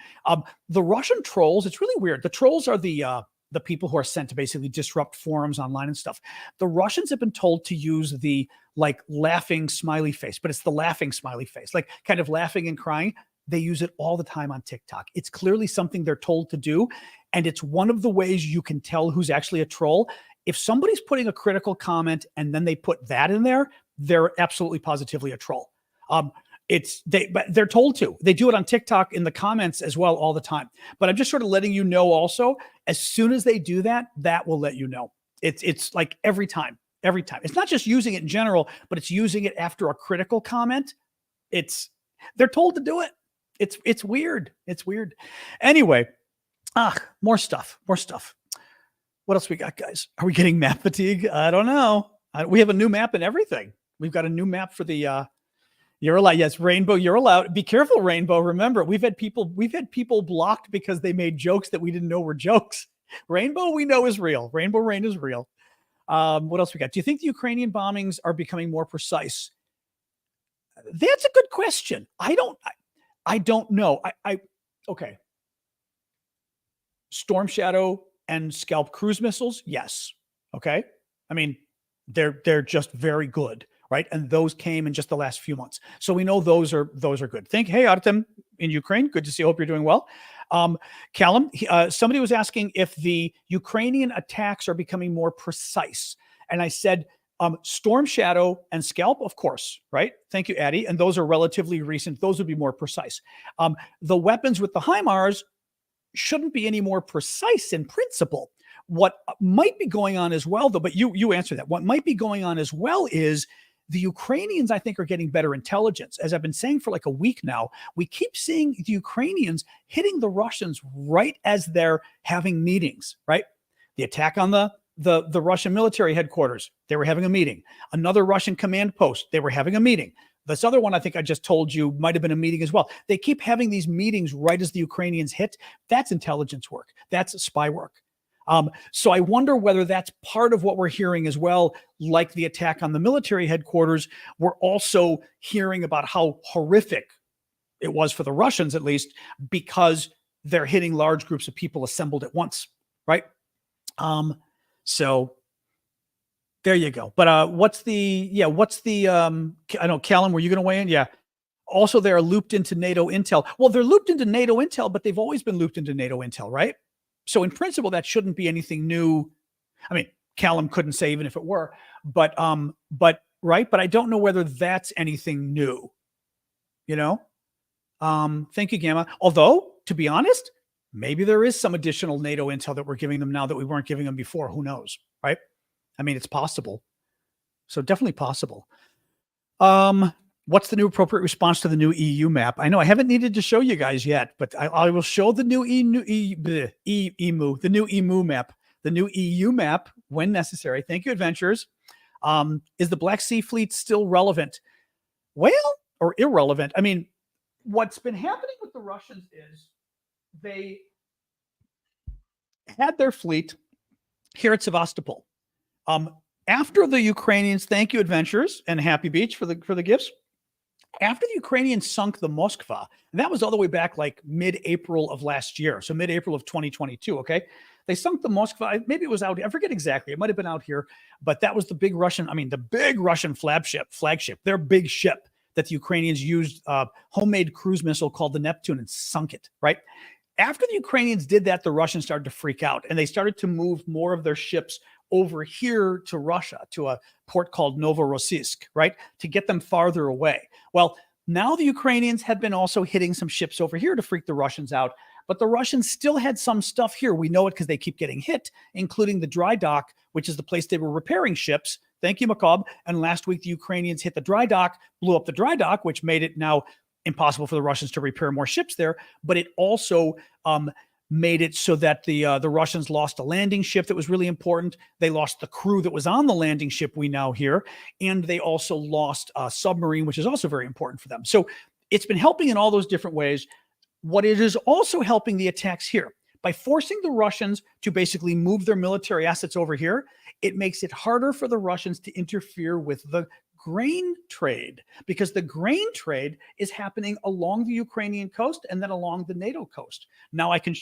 The Russian trolls, it's really weird. The trolls are the people who are sent to basically disrupt forums online and stuff. The Russians have been told to use the laughing smiley face, but it's the laughing smiley face, like kind of laughing and crying. They use it all the time on TikTok. It's clearly something they're told to do. And it's one of the ways you can tell who's actually a troll. If somebody's putting a critical comment and then they put that in there, they're absolutely positively a troll. But they're told to. They do it on TikTok in the comments as well all the time. But I'm just sort of letting you know also, as soon as they do that, that will let you know. It's like every time. It's not just using it in general, but it's using it after a critical comment. They're told to do it. It's weird. It's weird. Anyway, more stuff. What else we got, guys? Are we getting map fatigue? I don't know. We have a new map and everything. We've got a new map for the you're allowed. Yes, Rainbow, you're allowed. Be careful, Rainbow. Remember, we've had people blocked because they made jokes that we didn't know were jokes. Rainbow, we know is real. Rainbow Rain is real. What else we got? Do you think the Ukrainian bombings are becoming more precise? That's a good question. I don't know. Okay. Storm Shadow and Scalp cruise missiles, yes. Okay. I mean, they're just very good, right? And those came in just the last few months, so we know those are good. Hey, Artem in Ukraine, good to see you. Hope you're doing well. Callum, somebody was asking if the Ukrainian attacks are becoming more precise, and I said Storm Shadow and Scalp, of course, right? Thank you, Addie. And those are relatively recent. Those would be more precise. The weapons with the HIMARS shouldn't be any more precise in principle. What might be going on as well, though, but you answer that. What might be going on as well is the Ukrainians, I think, are getting better intelligence. As I've been saying for like a week now, we keep seeing the Ukrainians hitting the Russians right as they're having meetings, right? The attack on the Russian military headquarters, they were having a meeting. Another Russian command post, they were having a meeting. This other one, I think I just told you, might have been a meeting as well. They keep having these meetings right as the Ukrainians hit. That's intelligence work. That's spy work. So I wonder whether that's part of what we're hearing as well, like the attack on the military headquarters. We're also hearing about how horrific it was for the Russians, at least, because they're hitting large groups of people assembled at once, right? So there you go. But I know, Callum, were you going to weigh in? Yeah. Also, they're looped into NATO intel. Well, they're looped into NATO intel, but they've always been looped into NATO intel, right? So in principle, that shouldn't be anything new. I mean, Callum couldn't say even if it were, but right. But I don't know whether that's anything new, you know? Thank you, Gamma. Although, to be honest, maybe there is some additional NATO intel that we're giving them now that we weren't giving them before. Who knows, right? I mean, it's possible. So definitely possible. What's the new appropriate response to the new EU map? I know I haven't needed to show you guys yet, but I will show the new the new EMU map, the new EU map when necessary. Thank you, adventurers. Is the Black Sea Fleet still relevant? Well, or irrelevant? I mean, what's been happening with the Russians is they had their fleet here at Sevastopol. After the Ukrainians, thank you, adventurers, and Happy Beach for the gifts. After the Ukrainians sunk the Moskva, and that was all the way back like mid-April of last year, so mid-April of 2022, okay? They sunk the Moskva, maybe it was out, I forget exactly, it might have been out here, but that was the big Russian flagship, their big ship that the Ukrainians used, homemade cruise missile called the Neptune, and sunk it, right? After the Ukrainians did that, the Russians started to freak out, and they started to move more of their ships over here to Russia, to a port called Novorossiysk, right? To get them farther away. Well, now the Ukrainians have been also hitting some ships over here to freak the Russians out, but the Russians still had some stuff here. We know it because they keep getting hit, including the dry dock, which is the place they were repairing ships. Thank you, Macabre. And last week, the Ukrainians hit the dry dock, blew up the dry dock, which made it now impossible for the Russians to repair more ships there. But it also made it so that the Russians lost a landing ship that was really important. They lost the crew that was on the landing ship we now hear, and they also lost a submarine, which is also very important for them. So it's been helping in all those different ways. What it is also helping the attacks here, by forcing the Russians to basically move their military assets over here, it makes it harder for the Russians to interfere with the grain trade, because the grain trade is happening along the Ukrainian coast and then along the NATO coast. Now I can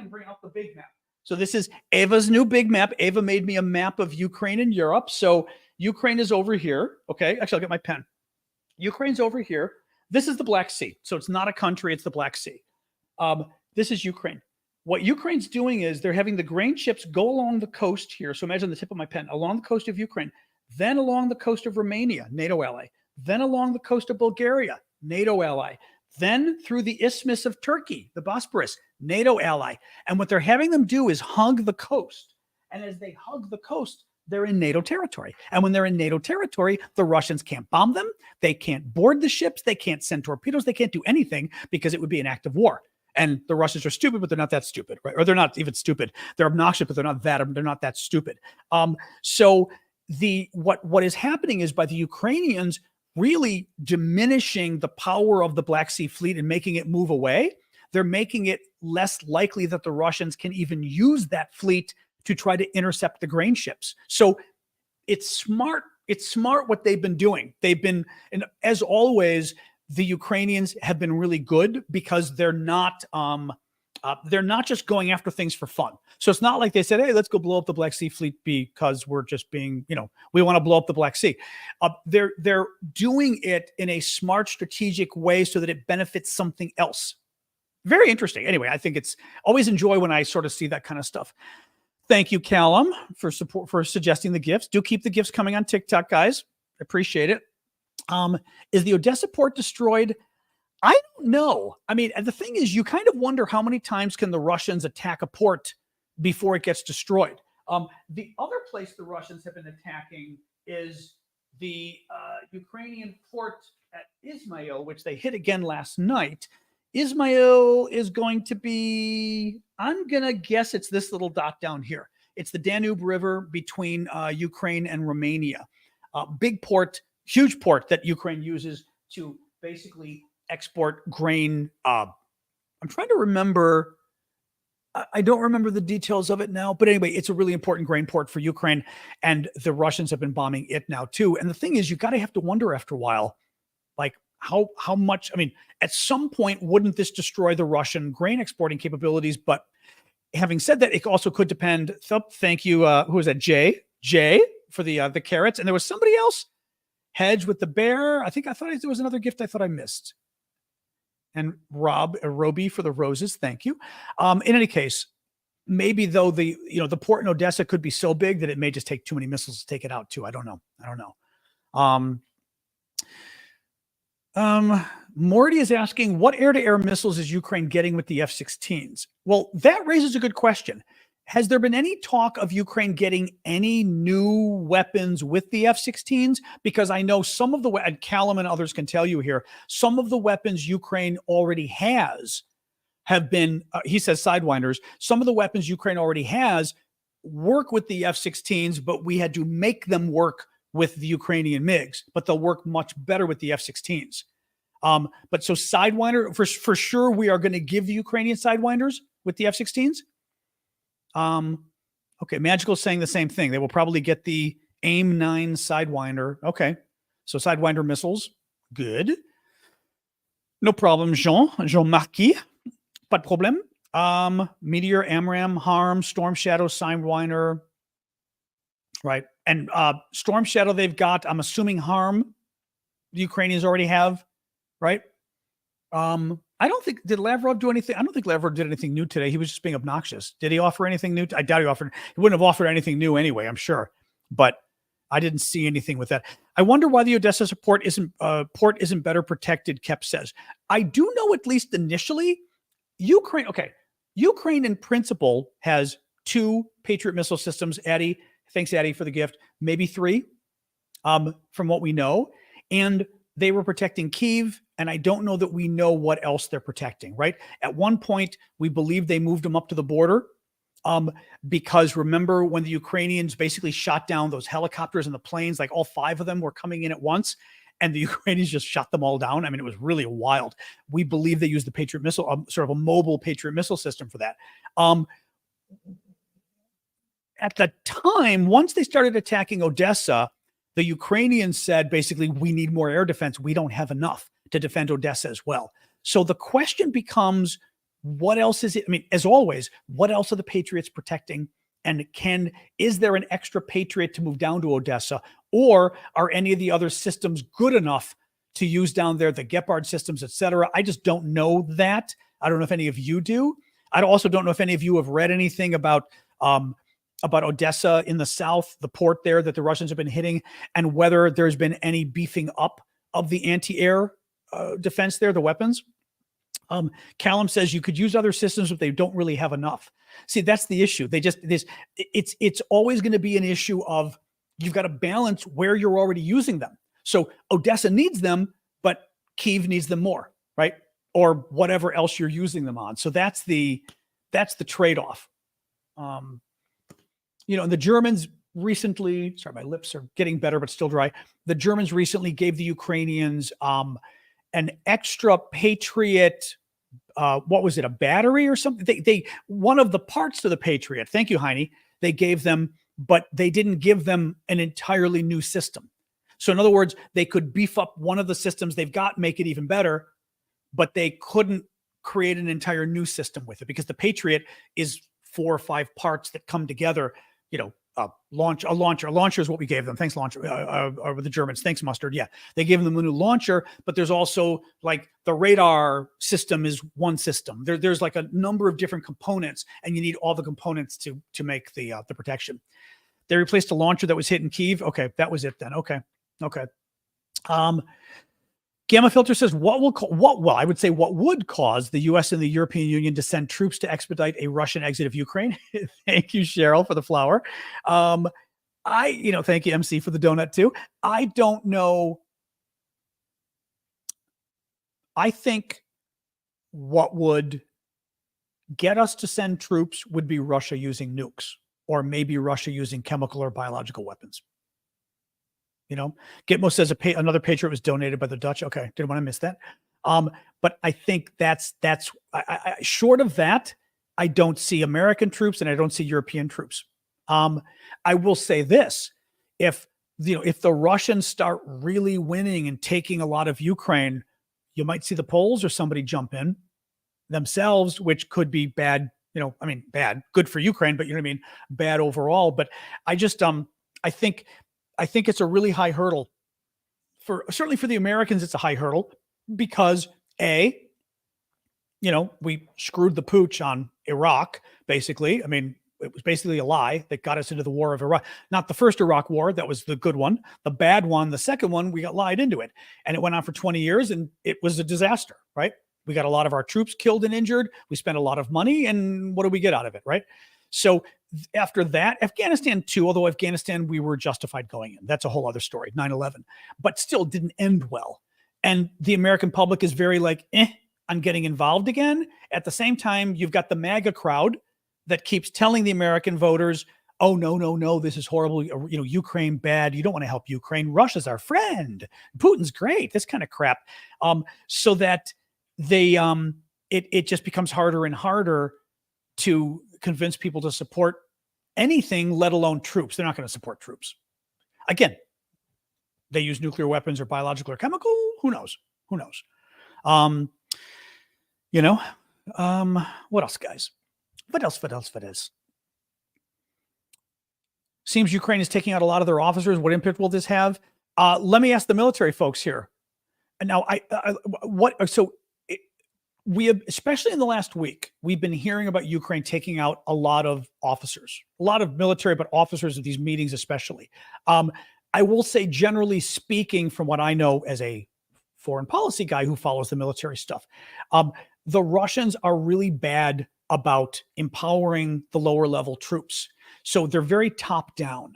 bring out the big map. So this is Ava's new big map. Ava made me a map of Ukraine and Europe. So Ukraine is over here. Okay, actually I'll get my pen. Ukraine's over here. This is the Black Sea. So it's not a country, it's the Black Sea. This is Ukraine. What Ukraine's doing is they're having the grain ships go along the coast here. So imagine the tip of my pen, along the coast of Ukraine, then along the coast of Romania, NATO ally, then along the coast of Bulgaria, NATO ally, then through the Isthmus of Turkey, the Bosporus, NATO ally. And what they're having them do is hug the coast. And as they hug the coast, they're in NATO territory. And when they're in NATO territory, the Russians can't bomb them. They can't board the ships. They can't send torpedoes. They can't do anything because it would be an act of war. And the Russians are stupid, but they're not that stupid, right? Or they're not even stupid. They're obnoxious, but they're not that stupid. So what is happening is by the Ukrainians really diminishing the power of the Black Sea Fleet and making it move away, they're making it less likely that the Russians can even use that fleet to try to intercept the grain ships. So it's smart. It's smart what they've been doing. They've been, and as always, the Ukrainians have been really good because they're not just going after things for fun. So it's not like they said, hey, let's go blow up the Black Sea Fleet because we're just being, we want to blow up the Black Sea. They're doing it in a smart, strategic way so that it benefits something else. Very interesting. Anyway, I think it's always enjoy when I sort of see that kind of stuff. Thank you, Callum, for suggesting the gifts. Do keep the gifts coming on TikTok, guys. Appreciate it. Is the Odessa port destroyed? I don't know. I mean, the thing is, you kind of wonder how many times can the Russians attack a port before it gets destroyed. The other place the Russians have been attacking is the Ukrainian port at Izmail, which they hit again last night. Izmail is going to be, I'm going to guess it's this little dot down here. It's the Danube River between Ukraine and Romania. Big port, huge port that Ukraine uses to basically export grain. I'm trying to remember I don't remember the details of it now, but anyway, it's a really important grain port for Ukraine, and the Russians have been bombing it now too. And the thing is, you got to have to wonder after a while, like how much. I mean, at some point, wouldn't this destroy the Russian grain exporting capabilities? But having said that, it also could depend. Thank you. Who was that? Jay for the carrots, and there was somebody else. Hedge with the bear. I thought there was another gift I thought I missed. And Roby for the roses. Thank you. In any case, maybe though the port in Odessa could be so big that it may just take too many missiles to take it out too. I don't know. Morty is asking, what air-to-air missiles is Ukraine getting with the F-16s? Well, that raises a good question. Has there been any talk of Ukraine getting any new weapons with the F-16s? Because I know some of and Callum and others can tell you here, some of the weapons Ukraine already has have been, he says Sidewinders, some of the weapons Ukraine already has work with the F-16s, but we had to make them work with the Ukrainian MiGs, but they'll work much better with the F-16s. But so Sidewinder, for sure, we are going to give the Ukrainian Sidewinders with the F-16s. Okay, Magical is saying the same thing. They will probably get the AIM-9 Sidewinder. Okay, so Sidewinder missiles, good. No problem, Jean Marquis, pas de problème. Meteor, AMRAAM, HARM, Storm Shadow, Sidewinder, right? And Storm Shadow they've got, I'm assuming HARM, the Ukrainians already have, right? I don't think, did Lavrov do anything? I don't think Lavrov did anything new today. He was just being obnoxious. Did he offer anything new? I doubt he wouldn't have offered anything new anyway, I'm sure. But I didn't see anything with that. I wonder why the Odessa port isn't better protected, Kep says. I do know, at least initially, Ukraine in principle has 2 Patriot missile systems. Addie, thanks Addie for the gift. Maybe 3, from what we know. And they were protecting Kyiv, and I don't know that we know what else they're protecting, right? At one point, we believe they moved them up to the border, because remember when the Ukrainians basically shot down those helicopters and the planes, like all 5 of them were coming in at once, and the Ukrainians just shot them all down. I mean, it was really wild. We believe they used the Patriot missile, sort of a mobile Patriot missile system for that. At the time, once they started attacking Odessa, the Ukrainians said, basically, we need more air defense. We don't have enough to defend Odessa as well. So the question becomes, what else is it? I mean, as always, what else are the Patriots protecting? And is there an extra Patriot to move down to Odessa? Or are any of the other systems good enough to use down there, the Gepard systems, et cetera? I just don't know that. I don't know if any of you do. I also don't know if any of you have read anything about Odessa in the south, the port there that the Russians have been hitting, and whether there's been any beefing up of the anti-air defense there, the weapons. Callum says you could use other systems, but they don't really have enough. See, that's the issue. It's always going to be an issue of, you've got to balance where you're already using them. So Odessa needs them, but Kyiv needs them more, right? Or whatever else you're using them on. So that's the trade-off. And the Germans recently, sorry, my lips are getting better, but still dry. The Germans recently gave the Ukrainians an extra Patriot, what was it, a battery or something? They one of the parts to the Patriot, thank you, Heine, they gave them, but they didn't give them an entirely new system. So in other words, they could beef up one of the systems they've got, make it even better, but they couldn't create an entire new system with it, because the Patriot is 4 or 5 parts that come together. A launcher is what we gave them. Thanks, launcher, or the Germans. Thanks, Mustard. Yeah, they gave them a new launcher, but there's also like the radar system is one system. There's like a number of different components, and you need all the components to make the protection. They replaced a launcher that was hit in Kyiv. Okay, that was it then. Okay. Gamma Filter says, what would cause the U.S. and the European Union to send troops to expedite a Russian exit of Ukraine? Thank you, Cheryl, for the flower. Thank you, MC, for the donut too. I don't know. I think what would get us to send troops would be Russia using nukes, or maybe Russia using chemical or biological weapons. Gitmo says another Patriot was donated by the Dutch. Okay, didn't want to miss that. But I think that's short of that, I don't see American troops and I don't see European troops. I will say this: if the Russians start really winning and taking a lot of Ukraine, you might see the Poles or somebody jump in themselves, which could be bad. Bad, good for Ukraine, but bad overall. But I just, I think it's a really high hurdle certainly for the Americans. It's a high hurdle because we screwed the pooch on Iraq, basically. It was basically a lie that got us into the war of Iraq. Not the first Iraq war. That was the good one. The bad one, the second one, we got lied into it. And it went on for 20 years and it was a disaster, right? We got a lot of our troops killed and injured. We spent a lot of money. And what do we get out of it, right? So after that, Afghanistan too, although Afghanistan, we were justified going in. That's a whole other story, 9/11, but still didn't end well. And the American public is very on getting involved again. At the same time, you've got the MAGA crowd that keeps telling the American voters, oh, no, this is horrible. Ukraine bad. You don't want to help Ukraine. Russia's our friend. Putin's great. This kind of crap. So that it just becomes harder and harder to convince people to support anything, let alone troops. They're not going to support troops. Again, they use nuclear weapons or biological or chemical. Who knows? What else, guys? What else? Seems Ukraine is taking out a lot of their officers. What impact will this have? Let me ask the military folks here. And now, we have, especially in the last week, we've been hearing about Ukraine taking out a lot of officers, a lot of military, but officers at these meetings, especially. I will say, generally speaking, from what I know as a foreign policy guy who follows the military stuff, the Russians are really bad about empowering the lower level troops. So they're very top down.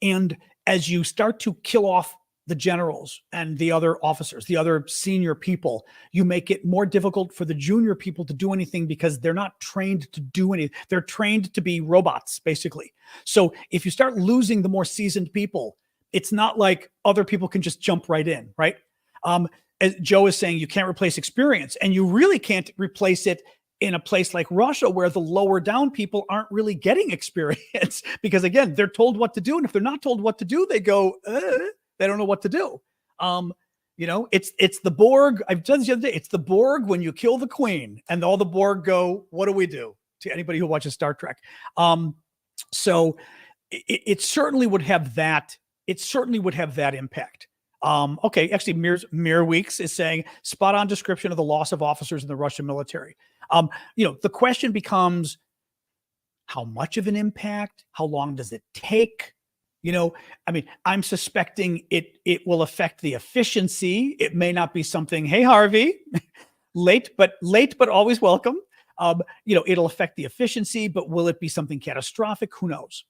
And as you start to kill off the generals and the other officers, the other senior people, you make it more difficult for the junior people to do anything because they're not trained to do anything. They're trained to be robots, basically. So if you start losing the more seasoned people, it's not like other people can just jump right in, right? As Joe is saying, you can't replace experience, and you really can't replace it in a place like Russia where the lower down people aren't really getting experience because, again, they're told what to do. And if they're not told what to do, they go, they don't know what to do. It's the Borg. I've done this the other day. It's the Borg when you kill the queen and all the Borg go, what do we do? To anybody who watches Star Trek. So it certainly would have that. It certainly would have that impact. Okay, actually, Mir Weeks is saying spot on description of the loss of officers in the Russian military. The question becomes, how much of an impact? How long does it take? I'm suspecting it will affect the efficiency. It may not be something, hey, Harvey, late, but always welcome. It'll affect the efficiency, but will it be something catastrophic? Who knows?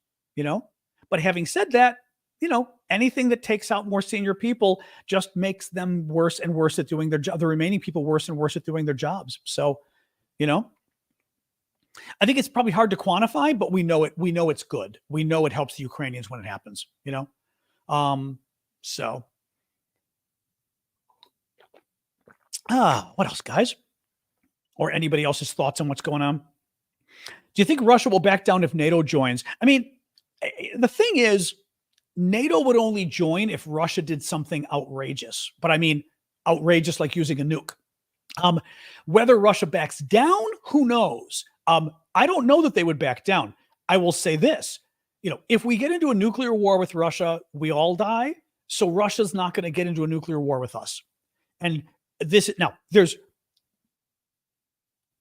But having said that, anything that takes out more senior people just makes them worse and worse at doing their job. The remaining people worse and worse at doing their jobs. So, I think it's probably hard to quantify, but we know it. We know it's good. We know it helps the Ukrainians when it happens. So, what else, guys? Or anybody else's thoughts on what's going on? Do you think Russia will back down if NATO joins? The thing is, NATO would only join if Russia did something outrageous, but outrageous like using a nuke. Whether Russia backs down, who knows? I don't know that they would back down. I will say this, if we get into a nuclear war with Russia, we all die. So Russia's not going to get into a nuclear war with us. And now there's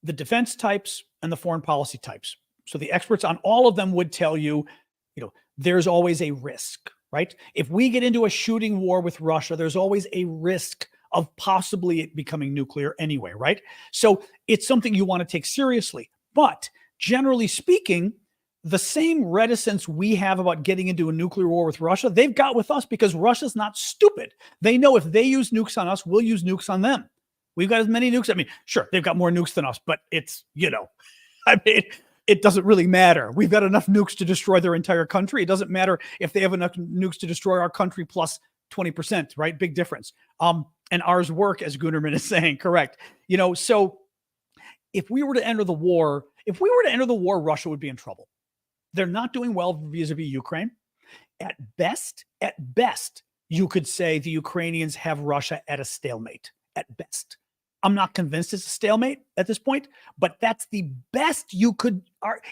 the defense types and the foreign policy types. So the experts on all of them would tell you, there's always a risk, right? If we get into a shooting war with Russia, there's always a risk of possibly it becoming nuclear anyway, right? So it's something you want to take seriously. But generally speaking, the same reticence we have about getting into a nuclear war with Russia, they've got with us because Russia's not stupid. They know if they use nukes on us, we'll use nukes on them. We've got as many nukes. Sure, they've got more nukes than us, but it's, it doesn't really matter. We've got enough nukes to destroy their entire country. It doesn't matter if they have enough nukes to destroy our country plus 20%, right? Big difference. And ours work, as Gunnerman is saying, correct. So if we were to enter the war, Russia would be in trouble. They're not doing well vis-a-vis Ukraine. At best, you could say the Ukrainians have Russia at a stalemate. At best. I'm not convinced it's a stalemate at this point, but that's the best you could,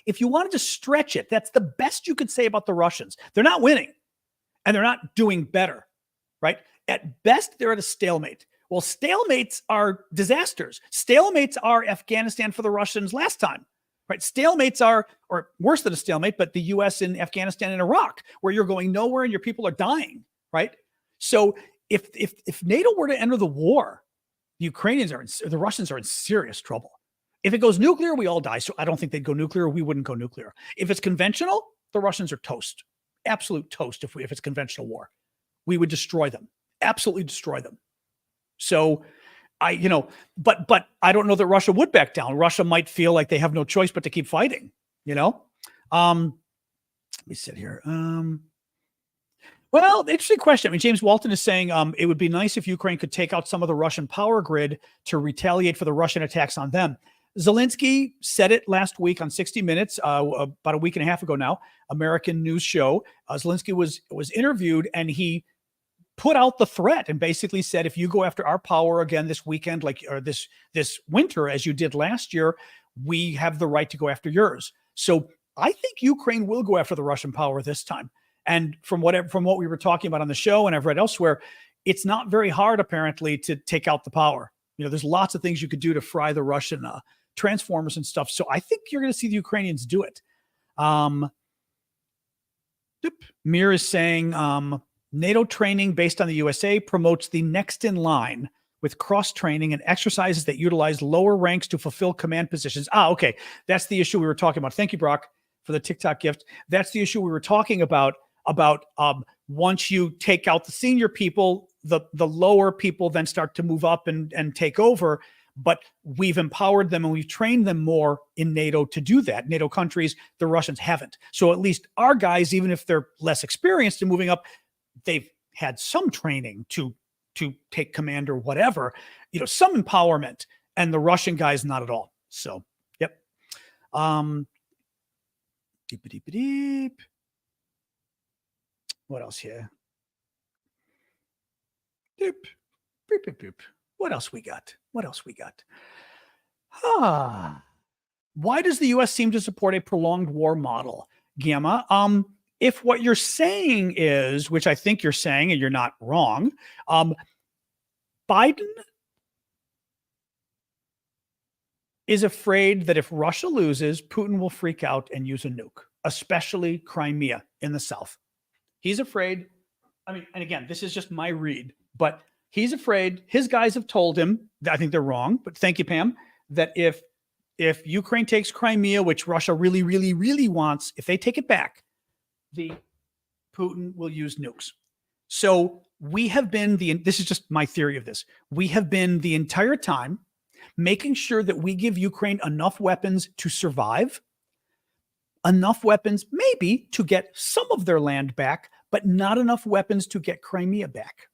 if you wanted to stretch it, that's the best you could say about the Russians. They're not winning and they're not doing better, right? At best, they're at a stalemate. Well, stalemates are disasters. Stalemates are Afghanistan for the Russians last time, right? Stalemates are, or worse than a stalemate, but the US in Afghanistan and Iraq, where you're going nowhere and your people are dying, right? So if NATO were to enter the war, the Russians are in serious trouble. If it goes nuclear, we all die. So I don't think they'd go nuclear. We wouldn't go nuclear. If it's conventional, the Russians are toast. Absolute toast if it's conventional war. We would destroy them. Absolutely destroy them. So but I don't know that Russia would back down. Russia might feel like they have no choice but to keep fighting, Let me sit here. Well, interesting question. I mean, James Walton is saying it would be nice if Ukraine could take out some of the Russian power grid to retaliate for the Russian attacks on them. Zelensky said it last week on 60 Minutes, about a week and a half ago now, American news show. Zelensky was interviewed and he put out the threat and basically said, if you go after our power again this weekend, or this winter, as you did last year, we have the right to go after yours. So I think Ukraine will go after the Russian power this time. And from what we were talking about on the show, and I've read elsewhere, it's not very hard apparently to take out the power. There's lots of things you could do to fry the Russian transformers and stuff. So I think you're going to see the Ukrainians do it. Mir is saying NATO training based on the USA promotes the next in line with cross-training and exercises that utilize lower ranks to fulfill command positions. Okay. That's the issue we were talking about. Thank you, Brock, for the TikTok gift. That's the issue we were talking about once you take out the senior people, the lower people then start to move up and take over. But we've empowered them and we've trained them more in NATO to do that. NATO countries, the Russians haven't. So at least our guys, even if they're less experienced in moving up, they've had some training to take command or whatever, some empowerment, and the Russian guys, not at all. So, yep. Deep. What else here? Deep. What else we got? Why does the U.S. seem to support a prolonged war model? Gamma. If what you're saying is, which I think you're saying, and you're not wrong, Biden is afraid that if Russia loses, Putin will freak out and use a nuke, especially Crimea in the south. He's afraid. I mean, and again, this is just my read, but he's afraid. His guys have told him, I think they're wrong, but thank you, Pam, that if Ukraine takes Crimea, which Russia really, really, really wants, if they take it back, Putin will use nukes. So we have been this is just my theory of this. We have been the entire time making sure that we give Ukraine enough weapons to survive, enough weapons maybe to get some of their land back, but not enough weapons to get Crimea back.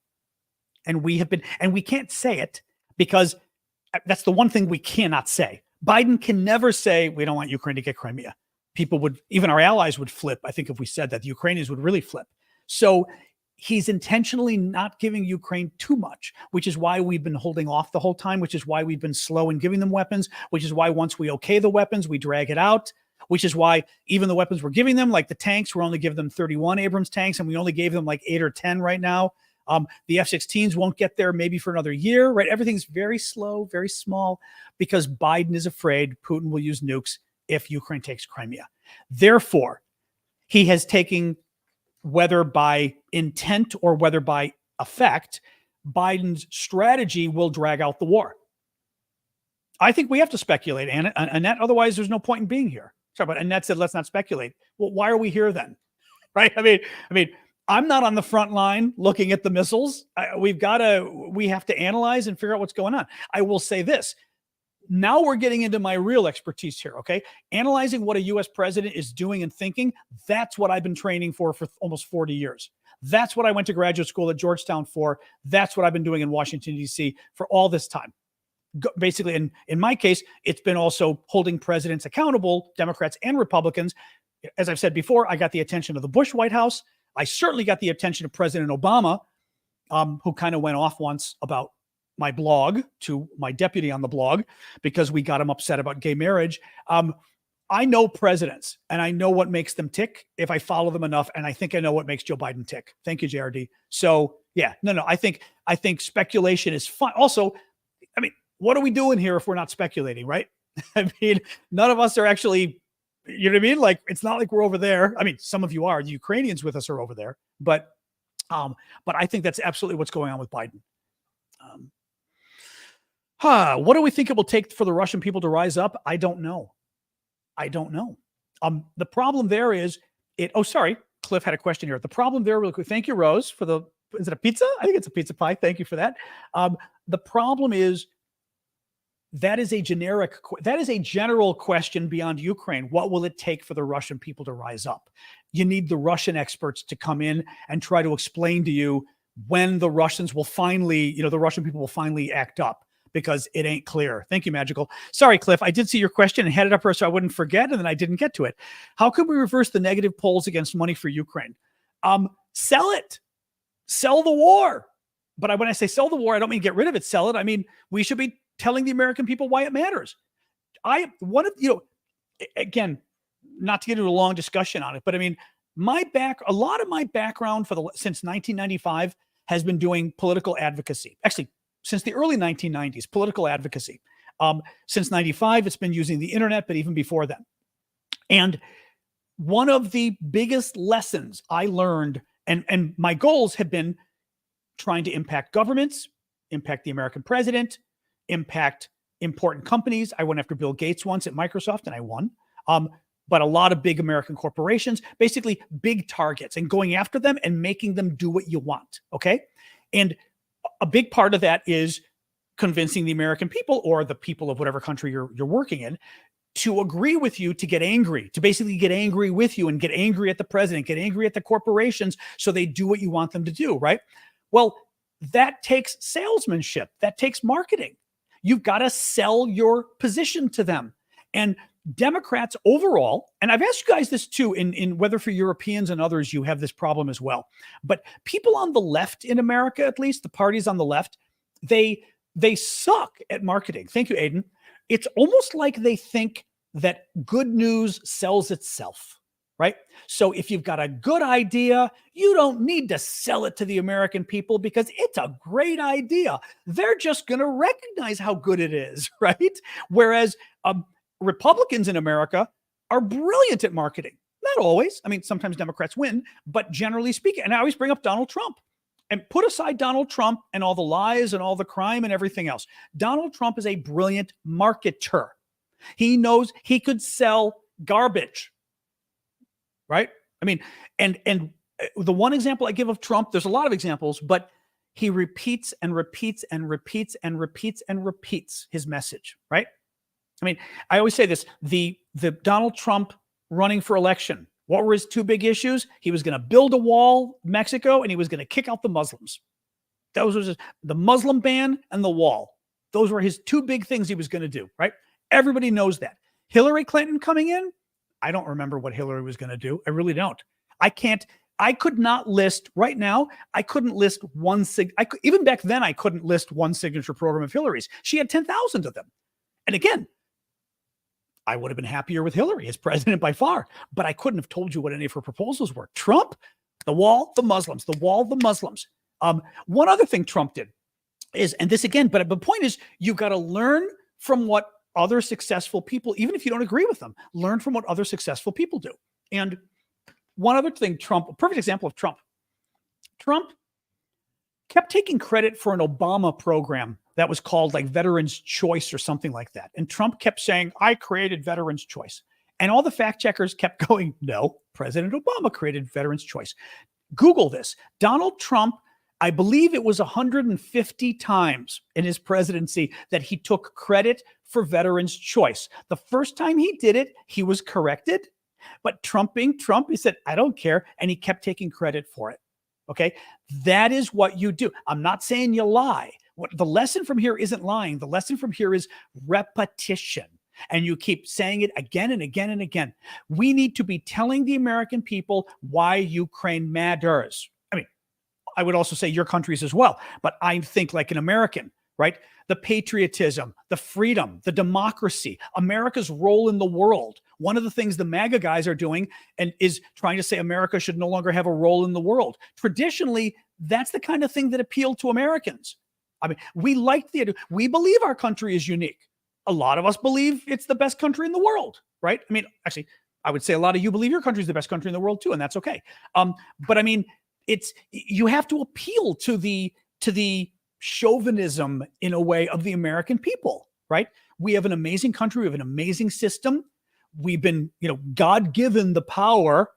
And we can't say it because that's the one thing we cannot say. Biden can never say, we don't want Ukraine to get Crimea. Even our allies would flip. I think if we said that, the Ukrainians would really flip. So he's intentionally not giving Ukraine too much, which is why we've been holding off the whole time, which is why we've been slow in giving them weapons, which is why once we okay the weapons, we drag it out, which is why even the weapons we're giving them, like the tanks, we're only giving them 31 Abrams tanks, and we only gave them like 8 or 10 right now. The F-16s won't get there maybe for another year, right? Everything's very slow, very small, because Biden is afraid Putin will use nukes if Ukraine takes Crimea. Therefore, he has taken, whether by intent or whether by effect, Biden's strategy will drag out the war. I think we have to speculate, Annette, otherwise there's no point in being here. Sorry, but Annette said, let's not speculate. Well, why are we here then? Right? I mean, I'm not on the front line looking at the missiles. We have to analyze and figure out what's going on. I will say this. Now we're getting into my real expertise here, okay? Analyzing what a U.S. president is doing and thinking, that's what I've been training for almost 40 years. That's what I went to graduate school at Georgetown for. That's what I've been doing in Washington, D.C. for all this time. basically, in my case, it's been also holding presidents accountable, Democrats and Republicans. As I've said before, I got the attention of the Bush White House. I certainly got the attention of President Obama, who kind of went off once about my blog to my deputy on the blog because we got him upset about gay marriage. I know presidents and I know what makes them tick if I follow them enough. And I think I know what makes Joe Biden tick. Thank you, JRD. So yeah, no, I think speculation is fun. Also, I mean, what are we doing here if we're not speculating, right? I mean, none of us are actually, you know what I mean? Like, it's not like we're over there. I mean, some of you are. The Ukrainians with us are over there, but I think that's absolutely what's going on with Biden. What do we think it will take for the Russian people to rise up? I don't know. The problem there is oh, sorry. Cliff had a question here. The problem there, real quick. Thank you, Rose, for is it a pizza? I think it's a pizza pie. Thank you for that. The problem is that is a general question beyond Ukraine. What will it take for the Russian people to rise up? You need the Russian experts to come in and try to explain to you when the Russians will finally, the Russian people will finally act up, because it ain't clear. Thank you, Magical. Sorry, Cliff. I did see your question and had it up here so I wouldn't forget, and then I didn't get to it. How can we reverse the negative polls against money for Ukraine? Sell it. Sell the war. But when I say sell the war, I don't mean get rid of it, sell it. I mean, we should be telling the American people why it matters. Again, not to get into a long discussion on it, but I mean, a lot of my background since 1995 has been doing political advocacy. Actually, since the early 1990s, political advocacy. Since 95, it's been using the internet, but even before then. And one of the biggest lessons I learned, and my goals have been trying to impact governments, impact the American president, impact important companies. I went after Bill Gates once at Microsoft and I won. But a lot of big American corporations, basically big targets, and going after them and making them do what you want. Okay. And a big part of that is convincing the American people, or the people of whatever country you're working in, to agree with you, to get angry, to basically get angry with you and get angry at the president, get angry at the corporations so they do what you want them to do, right? Well, that takes salesmanship. That takes marketing. You've got to sell your position to them. And Democrats overall, and I've asked you guys this too, in whether for Europeans and others, you have this problem as well. But people on the left in America, at least the parties on the left, they suck at marketing. Thank you, Aiden. It's almost like they think that good news sells itself, right? So if you've got a good idea, you don't need to sell it to the American people because it's a great idea. They're just going to recognize how good it is, right? Whereas Republicans in America are brilliant at marketing. Not always. I mean, sometimes Democrats win, but generally speaking, and I always bring up Donald Trump. And put aside Donald Trump and all the lies and all the crime and everything else. Donald Trump is a brilliant marketer. He knows he could sell garbage, right? I mean, and the one example I give of Trump, there's a lot of examples, but he repeats and repeats and repeats and repeats and repeats his message, right? I mean, I always say this, the Donald Trump running for election, what were his two big issues? He was going to build a wall, Mexico, and he was going to kick out the Muslims. Those were the Muslim ban and the wall. Those were his two big things he was going to do, right? Everybody knows that. Hillary Clinton coming in, I don't remember what Hillary was going to do. I really don't. I could not list right now. I couldn't list even back then, I couldn't list one signature program of Hillary's. She had 10,000 of them. And again, I would have been happier with Hillary as president by far, but I couldn't have told you what any of her proposals were. Trump, the wall, the Muslims, the wall, the Muslims. One other thing Trump did is, and this again, but the point is, you've got to learn from what other successful people, even if you don't agree with them, learn from what other successful people do. And one other thing, Trump, a perfect example of Trump kept taking credit for an Obama program that was called like Veterans Choice or something like that. And Trump kept saying, I created Veterans Choice. And all the fact checkers kept going, no, President Obama created Veterans Choice. Google this. Donald Trump, I believe it was 150 times in his presidency that he took credit for Veterans Choice. The first time he did it, he was corrected. But Trump being Trump, he said, I don't care. And he kept taking credit for it. Okay. That is what you do. I'm not saying you lie. What the lesson from here isn't lying. The lesson from here is repetition. And you keep saying it again and again and again. We need to be telling the American people why Ukraine matters. I mean, I would also say your countries as well, but I think like an American, right? The patriotism, the freedom, the democracy, America's role in the world. One of the things the MAGA guys are doing and is trying to say America should no longer have a role in the world. Traditionally, that's the kind of thing that appealed to Americans. I mean, we believe our country is unique. A lot of us believe it's the best country in the world, right? I mean, actually, I would say a lot of you believe your country is the best country in the world too, and that's okay. But I mean, you have to appeal to the chauvinism in a way of the American people, right? We have an amazing country, we have an amazing system. We've been, God-given the power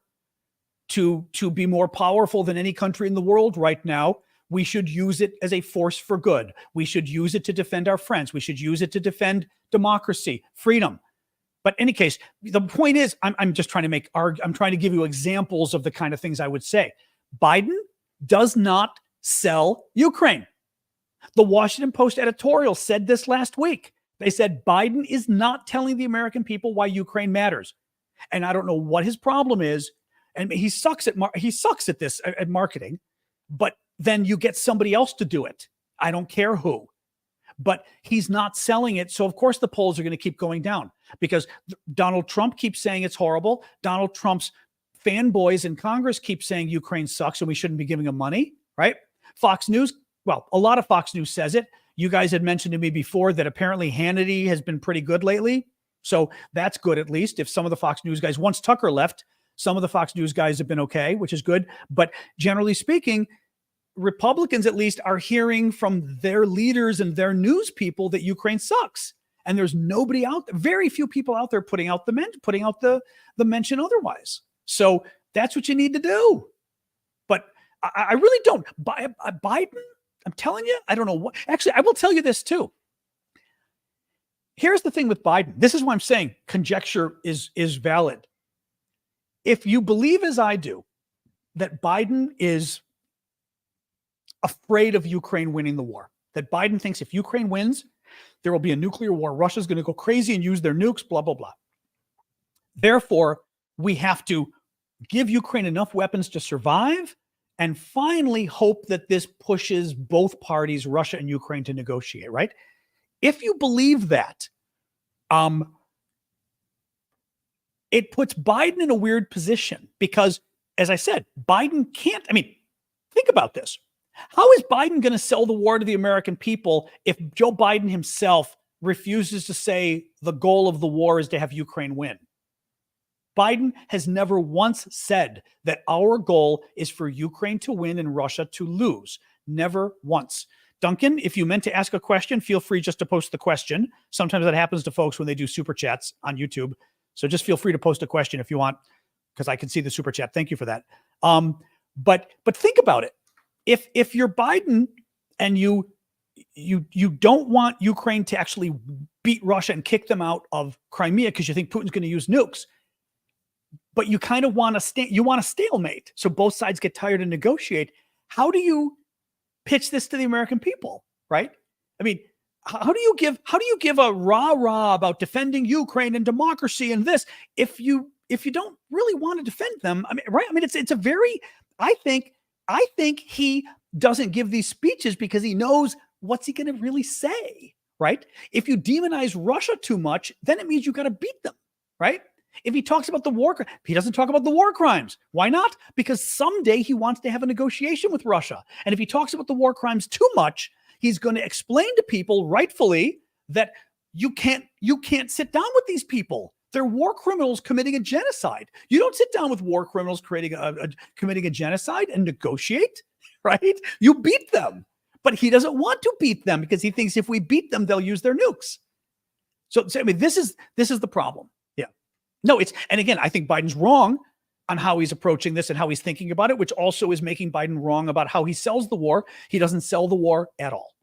to be more powerful than any country in the world right now. We should use it as a force for good. We should use it to defend our friends. We should use it to defend democracy, freedom. But in any case, the point is, I'm just trying to I'm trying to give you examples of the kind of things I would say. Biden does not sell Ukraine. The Washington Post editorial said this last week. They said Biden is not telling the American people why Ukraine matters. And I don't know what his problem is. And he sucks at this at marketing, but then you get somebody else to do it. I don't care who, but he's not selling it. So of course the polls are going to keep going down because Donald Trump keeps saying it's horrible. Donald Trump's fanboys in Congress keep saying Ukraine sucks and we shouldn't be giving them money, right? Fox News, well, a lot of Fox News says it. You guys had mentioned to me before that apparently Hannity has been pretty good lately. So that's good, at least. If some of the Fox News guys, once Tucker left, some of the Fox News guys have been okay, which is good. But generally speaking, Republicans at least are hearing from their leaders and their news people that Ukraine sucks. And there's nobody out there, very few people out there putting out the mention otherwise. So that's what you need to do. But I really don't. Biden, I'm telling you, I don't know what. Actually, I will tell you this too. Here's the thing with Biden. This is why I'm saying conjecture is valid. If you believe, as I do, that Biden is afraid of Ukraine winning the war, that Biden thinks if Ukraine wins, there will be a nuclear war. Russia's going to go crazy and use their nukes, blah, blah, blah. Therefore, we have to give Ukraine enough weapons to survive and finally hope that this pushes both parties, Russia and Ukraine, to negotiate, right? If you believe that, it puts Biden in a weird position because, as I said, Biden can't, think about this. How is Biden going to sell the war to the American people if Joe Biden himself refuses to say the goal of the war is to have Ukraine win? Biden has never once said that our goal is for Ukraine to win and Russia to lose. Never once. Duncan, if you meant to ask a question, feel free just to post the question. Sometimes that happens to folks when they do super chats on YouTube. So just feel free to post a question if you want, because I can see the super chat. Thank you for that. But think about it. If you're Biden and you don't want Ukraine to actually beat Russia and kick them out of Crimea because you think Putin's going to use nukes, but you kind of want a stalemate, so both sides get tired and negotiate. How do you pitch this to the American people, right? I mean, how do you give a rah-rah about defending Ukraine and democracy and this if you don't really want to defend them? Right? It's a very, I think he doesn't give these speeches because he knows what's he going to really say, right? If you demonize Russia too much, then it means you got to beat them, right? If he talks about the war, he doesn't talk about the war crimes. Why not? Because someday he wants to have a negotiation with Russia. And if he talks about the war crimes too much, he's going to explain to people rightfully that you can't sit down with these people. They're war criminals committing a genocide. You don't sit down with war criminals committing a genocide and negotiate, right? You beat them. But he doesn't want to beat them because he thinks if we beat them, they'll use their nukes. So this is the problem. Yeah. No, and again, I think Biden's wrong on how he's approaching this and how he's thinking about it, which also is making Biden wrong about how he sells the war. He doesn't sell the war at all.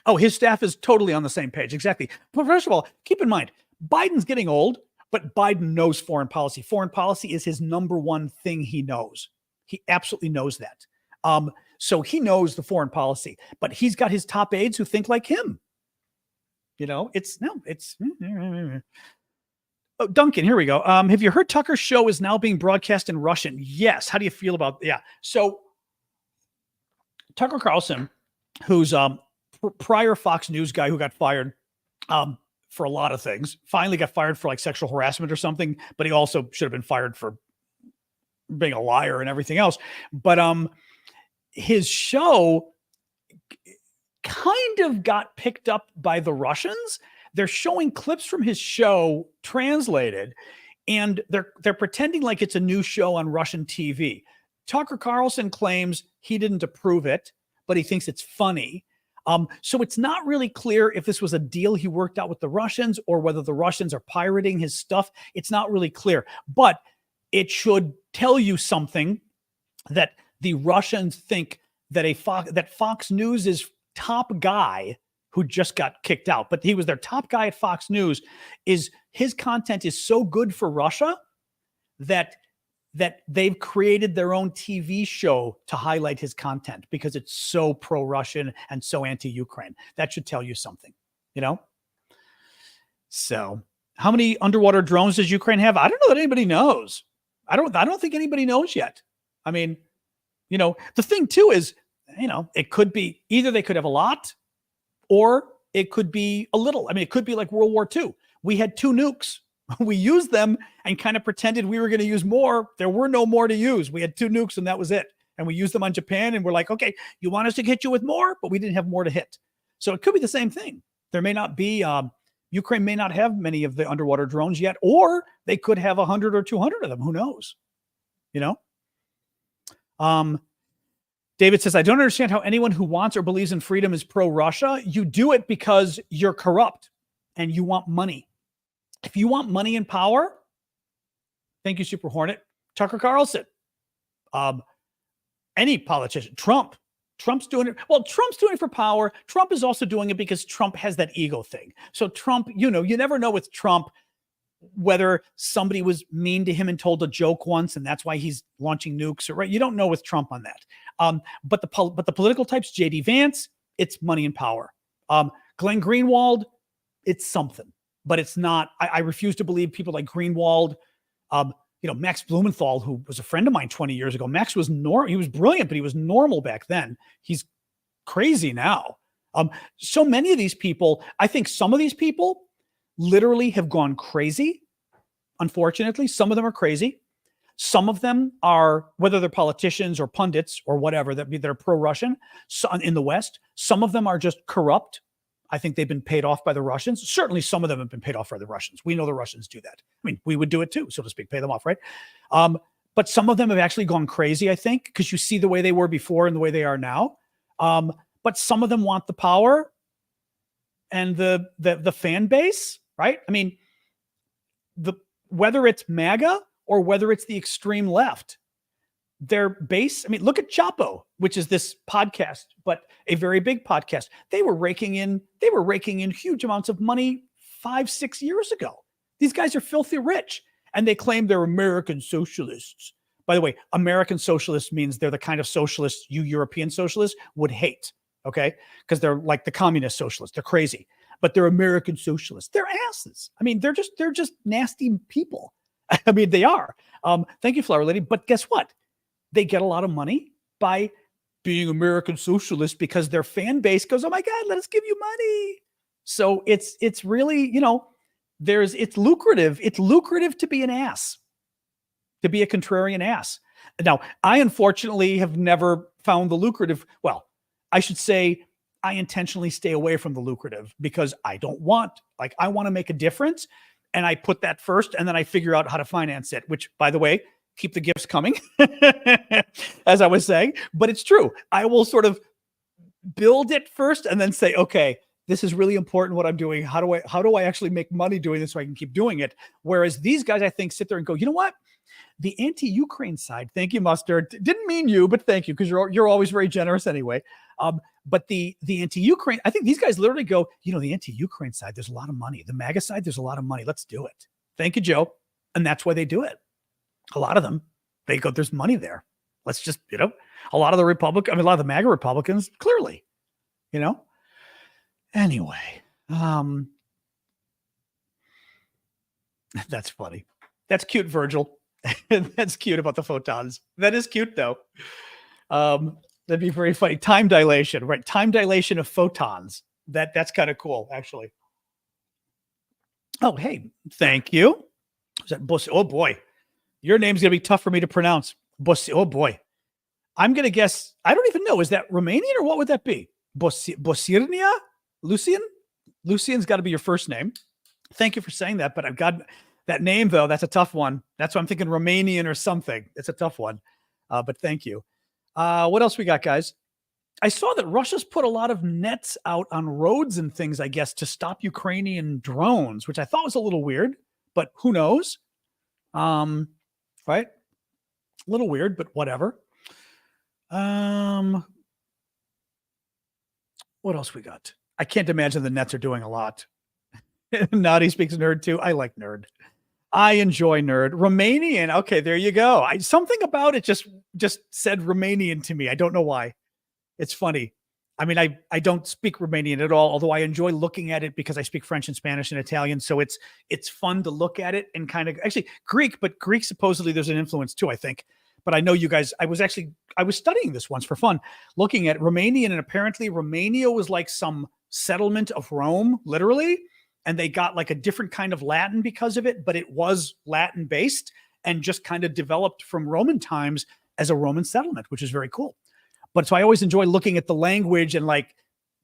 Oh, his staff is totally on the same page. Exactly. But first of all, keep in mind, Biden's getting old, but Biden knows foreign policy. Foreign policy is his number one thing he knows. He absolutely knows that. So he knows the foreign policy, but he's got his top aides who think like him. Oh, Duncan, here we go. Have you heard Tucker's show is now being broadcast in Russian? Yes. How do you feel about, yeah. So Tucker Carlson, who's prior Fox News guy who got fired for a lot of things, finally got fired for like sexual harassment or something, but he also should have been fired for being a liar and everything else. But his show kind of got picked up by the Russians. They're showing clips from his show translated, and they're pretending like it's a new show on Russian TV. Tucker Carlson claims he didn't approve it, but he thinks it's funny. So it's not really clear if this was a deal he worked out with the Russians or whether the Russians are pirating his stuff. It's not really clear, but it should tell you something, that the Russians think that Fox News' top guy, who just got kicked out, but he was their top guy at Fox News, his content is so good for Russia that they've created their own TV show to highlight his content because it's so pro-Russian and so anti-Ukraine. That should tell you something, So how many underwater drones does Ukraine have? I don't know that anybody knows. I don't think anybody knows yet. I mean, the thing too is, it could be either they could have a lot or it could be a little. I mean, it could be like World War II. We had 2 nukes. We used them and kind of pretended we were going to use more. There were no more to use. We had 2 nukes and that was it. And we used them on Japan and we're like, okay, you want us to hit you with more, but we didn't have more to hit. So it could be the same thing. There may not be, Ukraine may not have many of the underwater drones yet, or they could have 100 or 200 of them. Who knows? David says, I don't understand how anyone who wants or believes in freedom is pro-Russia. You do it because you're corrupt and you want money. If you want money and power, thank you, Super Hornet, Tucker Carlson, any politician, Trump's doing it. Well, Trump's doing it for power. Trump is also doing it because Trump has that ego thing. So Trump, you never know with Trump whether somebody was mean to him and told a joke once, and that's why he's launching nukes, right? You don't know with Trump on that. But the political types, J.D. Vance, it's money and power. Glenn Greenwald, it's something, but it's not. I refuse to believe people like Greenwald. Max Blumenthal, who was a friend of mine 20 years ago. Max was he was brilliant, but he was normal back then. He's crazy now. So many of these people, I think some of these people literally have gone crazy. Unfortunately, some of them are crazy. Some of them are, whether they're politicians or pundits or whatever, they're pro-Russian in the West. Some of them are just corrupt. I think they've been paid off by the Russians. Certainly some of them have been paid off by the Russians. We know the Russians do that. I mean, we would do it too, so to speak, pay them off, right? But some of them have actually gone crazy, I think, because you see the way they were before and the way they are now. But some of them want the power and the fan base, right? I mean, whether it's MAGA or whether it's the extreme left, their base, I mean, look at Chapo, which is this podcast, but a very big podcast. They were raking in huge amounts of money 5-6 years ago. These guys are filthy rich and they claim they're American socialists. By the way, American socialists means they're the kind of socialists you European socialists would hate. Okay. Because they're like the communist socialists. They're crazy, but they're American socialists. They're asses. I mean, they're just nasty people. I mean, they are. Thank you, Flower Lady. But guess what? They get a lot of money by being American socialists because their fan base goes, oh my God, let us give you money. So it's really, it's lucrative. It's lucrative to be an ass, to be a contrarian ass. Now, I unfortunately have never found the lucrative. Well, I should say I intentionally stay away from the lucrative because I want to make a difference. And I put that first and then I figure out how to finance it, which, by the way, keep the gifts coming, as I was saying. But it's true. I will sort of build it first and then say, okay, this is really important what I'm doing. How do I actually make money doing this so I can keep doing it? Whereas these guys, I think, sit there and go, you know what? The anti-Ukraine side, thank you, Mustard. Didn't mean you, but thank you, because you're always very generous anyway. But the anti-Ukraine, I think these guys literally go, the anti-Ukraine side, there's a lot of money. The MAGA side, there's a lot of money. Let's do it. Thank you, Joe. And that's why they do it. A lot of them, they go, there's money there. Let's just, A lot of the a lot of the MAGA Republicans, clearly, you know. Anyway, that's funny. That's cute, Virgil. That's cute about the photons. That is cute, though. That'd be very funny. Time dilation, right? Time dilation of photons. That's kind of cool, actually. Oh, hey, thank you. Is that Bus? Oh boy, your name's gonna be tough for me to pronounce. Bus. Oh boy, I'm gonna guess. I don't even know. Is that Romanian or what would that be? Bosirnia? Lucian? Lucian's got to be your first name. Thank you for saying that. But I've got that name though. That's a tough one. That's why I'm thinking Romanian or something. It's a tough one. But thank you. What else we got, guys? I saw that Russia's put a lot of nets out on roads and things, I guess, to stop Ukrainian drones, which I thought was a little weird, but who knows? Right? A little weird, but whatever. What else we got? I can't imagine the nets are doing a lot. Naughty speaks nerd too. I like nerd. I enjoy nerd. Romanian. Okay, there you go. Something about it just said Romanian to me. I don't know why. It's funny. I mean, I don't speak Romanian at all, although I enjoy looking at it because I speak French and Spanish and Italian. So it's fun to look at it and kind of actually Greek, but Greek supposedly there's an influence too, I think. But I know you guys, I was studying this once for fun, looking at Romanian, and apparently Romania was like some settlement of Rome, literally. And they got like a different kind of Latin because of it, but it was Latin based and just kind of developed from Roman times as a Roman settlement, which is very cool. But so I always enjoy looking at the language and like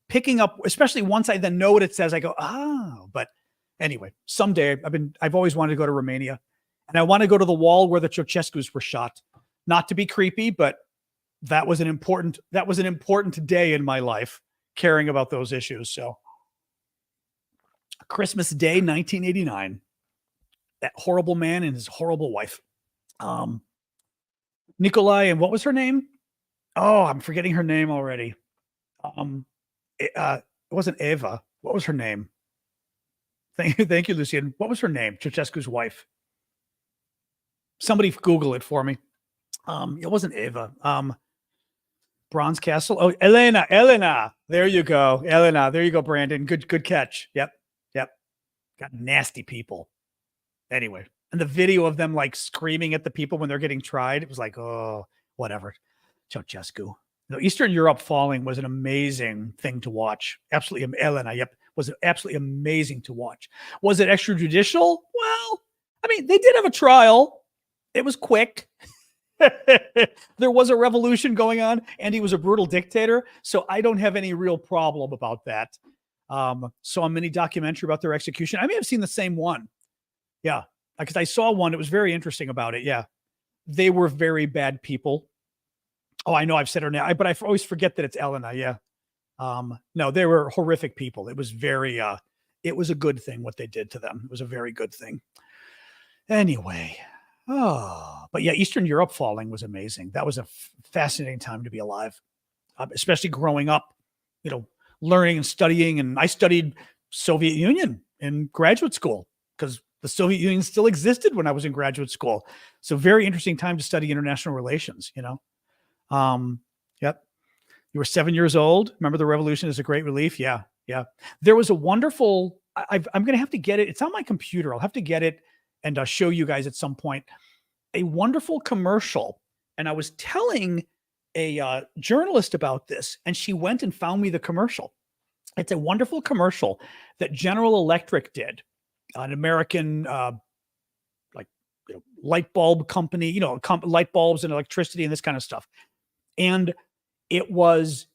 picking up, especially once I then know what it says, I go, oh, but anyway, someday I've always wanted to go to Romania, and I want to go to the wall where the Ceausescus were shot. Not to be creepy, but that was an important day in my life, caring about those issues. So Christmas Day, 1989, that horrible man and his horrible wife. Nikolai, and what was her name? Oh, I'm forgetting her name already. It wasn't Eva. What was her name? Thank you, Lucian. What was her name? Ceausescu's wife. Somebody Google it for me. It wasn't Eva. Bronze Castle. Oh, Elena. There you go. Elena. There you go, Brandon. Good catch. Yep. Got nasty people. Anyway, and the video of them like screaming at the people when they're getting tried, it was like, oh, whatever. Ceausescu. No, Eastern Europe falling was an amazing thing to watch. Absolutely. Elena, yep. Was absolutely amazing to watch. Was it extrajudicial? Well, I mean, they did have a trial. It was quick. There was a revolution going on, and he was a brutal dictator. So I don't have any real problem about that. Saw a mini documentary about their execution. I may have seen the same one. Yeah. Because I saw one. It was very interesting about it. Yeah. They were very bad people. Oh, I know I've said her name, but I always forget that it's Elena. Yeah. No, they were horrific people. It was it was a good thing what they did to them. It was a very good thing. Anyway. Oh, but yeah, Eastern Europe falling was amazing. That was a fascinating time to be alive, especially growing up, learning and studying. And I studied Soviet Union in graduate school because the Soviet Union still existed when I was in graduate school. So very interesting time to study international relations, Yep. You were 7 years old. Remember the revolution is a great relief. Yeah. Yeah. There was a wonderful, I'm going to have to get it. It's on my computer. I'll have to get it and show you guys at some point, a wonderful commercial. And I was telling a journalist about this, and she went and found me the commercial. It's a wonderful commercial that General Electric did, an American light bulb company, light bulbs and electricity and this kind of stuff. And it was,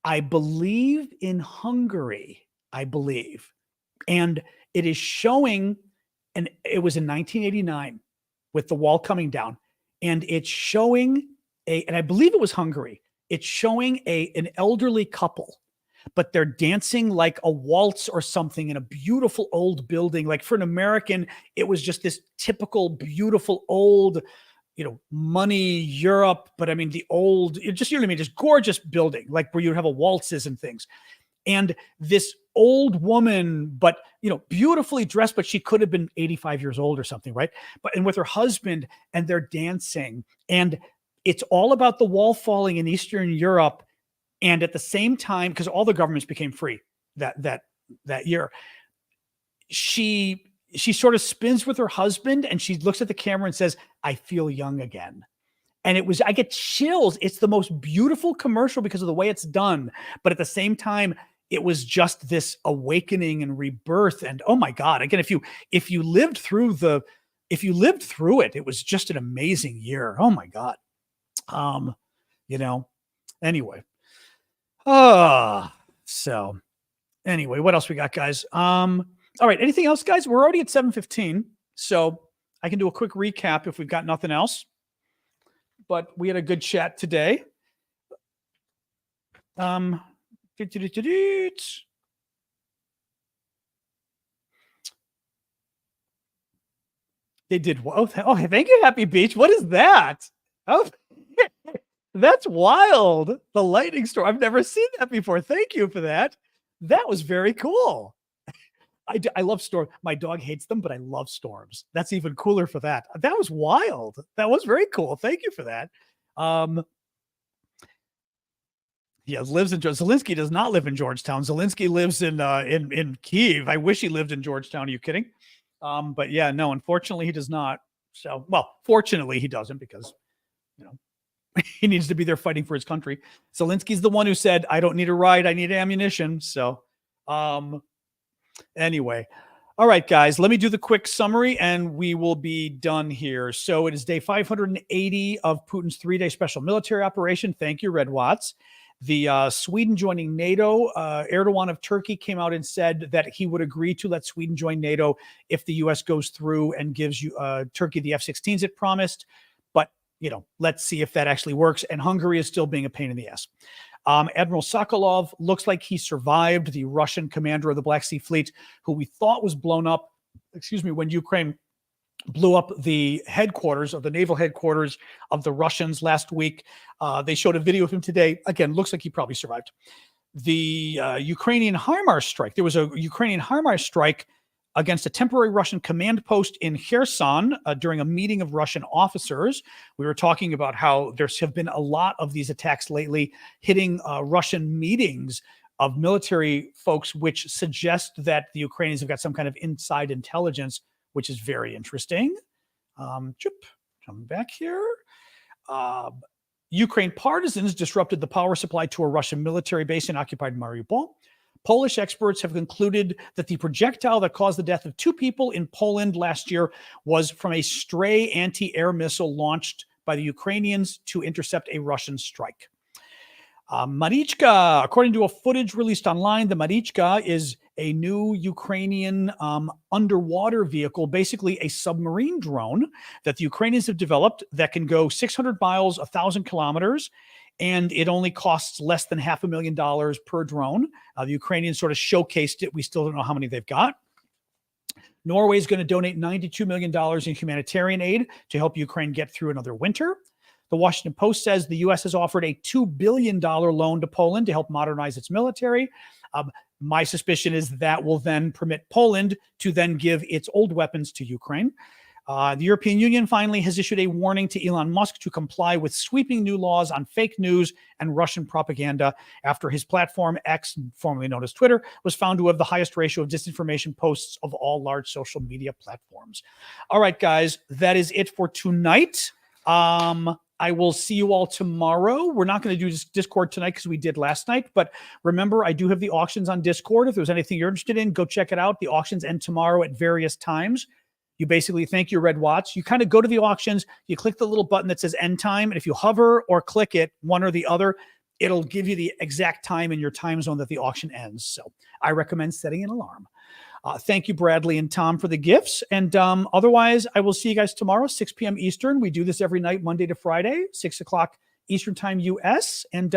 I believe, in Hungary, and it is showing, and it was in 1989 with the wall coming down, and it's showing and I believe it was Hungary. It's showing an elderly couple, but they're dancing like a waltz or something in a beautiful old building. Like for an American, it was just this typical, beautiful old, money Europe. But I mean, the old, just, just gorgeous building, like where you'd have a waltzes and things. And this old woman, but, beautifully dressed, but she could have been 85 years old or something, right? And with her husband, and they're dancing, and it's all about the wall falling in Eastern Europe. And at the same time, because all the governments became free that year, she sort of spins with her husband and she looks at the camera and says, "I feel young again." And I get chills. It's the most beautiful commercial because of the way it's done. But at the same time, it was just this awakening and rebirth. And oh my God, again, if you lived through it, it was just an amazing year. Oh my God. Anyway. So anyway, what else we got, guys? All right. Anything else, guys? We're already at 7:15. So I can do a quick recap if we've got nothing else. But we had a good chat today. They did. Oh, thank you, Happy Beach. What is that? Oh, that's wild. The lightning storm. I've never seen that before. Thank you for that. That was very cool. I love storms. My dog hates them, but I love storms. That's even cooler for that. That was wild. That was very cool. Thank you for that. Yeah, lives in Zelensky does not live in Georgetown. Zelensky lives in Kyiv. I wish he lived in Georgetown. Are you kidding? But yeah, no, unfortunately he does not. So, well, fortunately he doesn't because, he needs to be there fighting for his country. Zelensky's the one who said, "I don't need a ride. I need ammunition." So, anyway. All right, guys, let me do the quick summary and we will be done here. So it is day 580 of Putin's 3-day special military operation. Thank you, Red Watts. The Sweden joining NATO, Erdogan of Turkey came out and said that he would agree to let Sweden join NATO if the U.S. goes through and gives Turkey the F-16s it promised. But, let's see if that actually works. And Hungary is still being a pain in the ass. Admiral Sokolov looks like he survived, the Russian commander of the Black Sea Fleet, who we thought was blown up, when Ukraine blew up the headquarters of the naval headquarters of the Russians last week. They showed a video of him today. Again, looks like he probably survived. The Ukrainian HIMARS strike. There was a Ukrainian HIMARS strike against a temporary Russian command post in Kherson during a meeting of Russian officers. We were talking about how there have been a lot of these attacks lately hitting Russian meetings of military folks, which suggest that the Ukrainians have got some kind of inside intelligence, which is very interesting. Coming back here. Ukraine partisans disrupted the power supply to a Russian military base in occupied Mariable. Polish experts have concluded that the projectile that caused the death of 2 people in Poland last year was from a stray anti-air missile launched by the Ukrainians to intercept a Russian strike. Marichka, according to a footage released online, the Marichka is a new Ukrainian underwater vehicle, basically a submarine drone that the Ukrainians have developed that can go 600 miles, 1,000 kilometers, and it only costs less than $500,000 per drone. The Ukrainians sort of showcased it. We still don't know how many they've got. Norway is going to donate $92 million in humanitarian aid to help Ukraine get through another winter. The Washington Post says the U.S. has offered a $2 billion loan to Poland to help modernize its military. My suspicion is that will then permit Poland to then give its old weapons to Ukraine. The European Union finally has issued a warning to Elon Musk to comply with sweeping new laws on fake news and Russian propaganda after his platform, X, formerly known as Twitter, was found to have the highest ratio of disinformation posts of all large social media platforms. All right, guys, that is it for tonight. I will see you all tomorrow. We're not going to do Discord tonight because we did last night. But remember, I do have the auctions on Discord. If there's anything you're interested in, go check it out. The auctions end tomorrow at various times. You basically thank your Red Watts. You kind of go to the auctions. You click the little button that says end time. And if you hover or click it, one or the other, it'll give you the exact time in your time zone that the auction ends. So I recommend setting an alarm. Thank you, Bradley and Tom, for the gifts. And otherwise, I will see you guys tomorrow, 6 p.m. Eastern. We do this every night, Monday to Friday, 6 o'clock Eastern Time US. And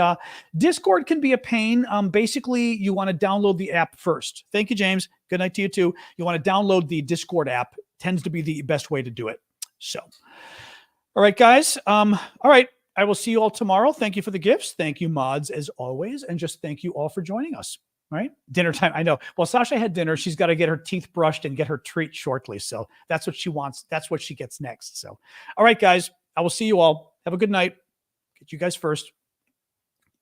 Discord can be a pain. Basically, you want to download the app first. Thank you, James. Good night to you, too. You want to download the Discord app. Tends to be the best way to do it. So, all right, guys. All right. I will see you all tomorrow. Thank you for the gifts. Thank you, mods, as always. And just thank you all for joining us. Right? Dinner time. I know. Well, Sasha had dinner. She's got to get her teeth brushed and get her treat shortly. So that's what she wants. That's what she gets next. So, all right, guys, I will see you all. Have a good night. Get you guys first.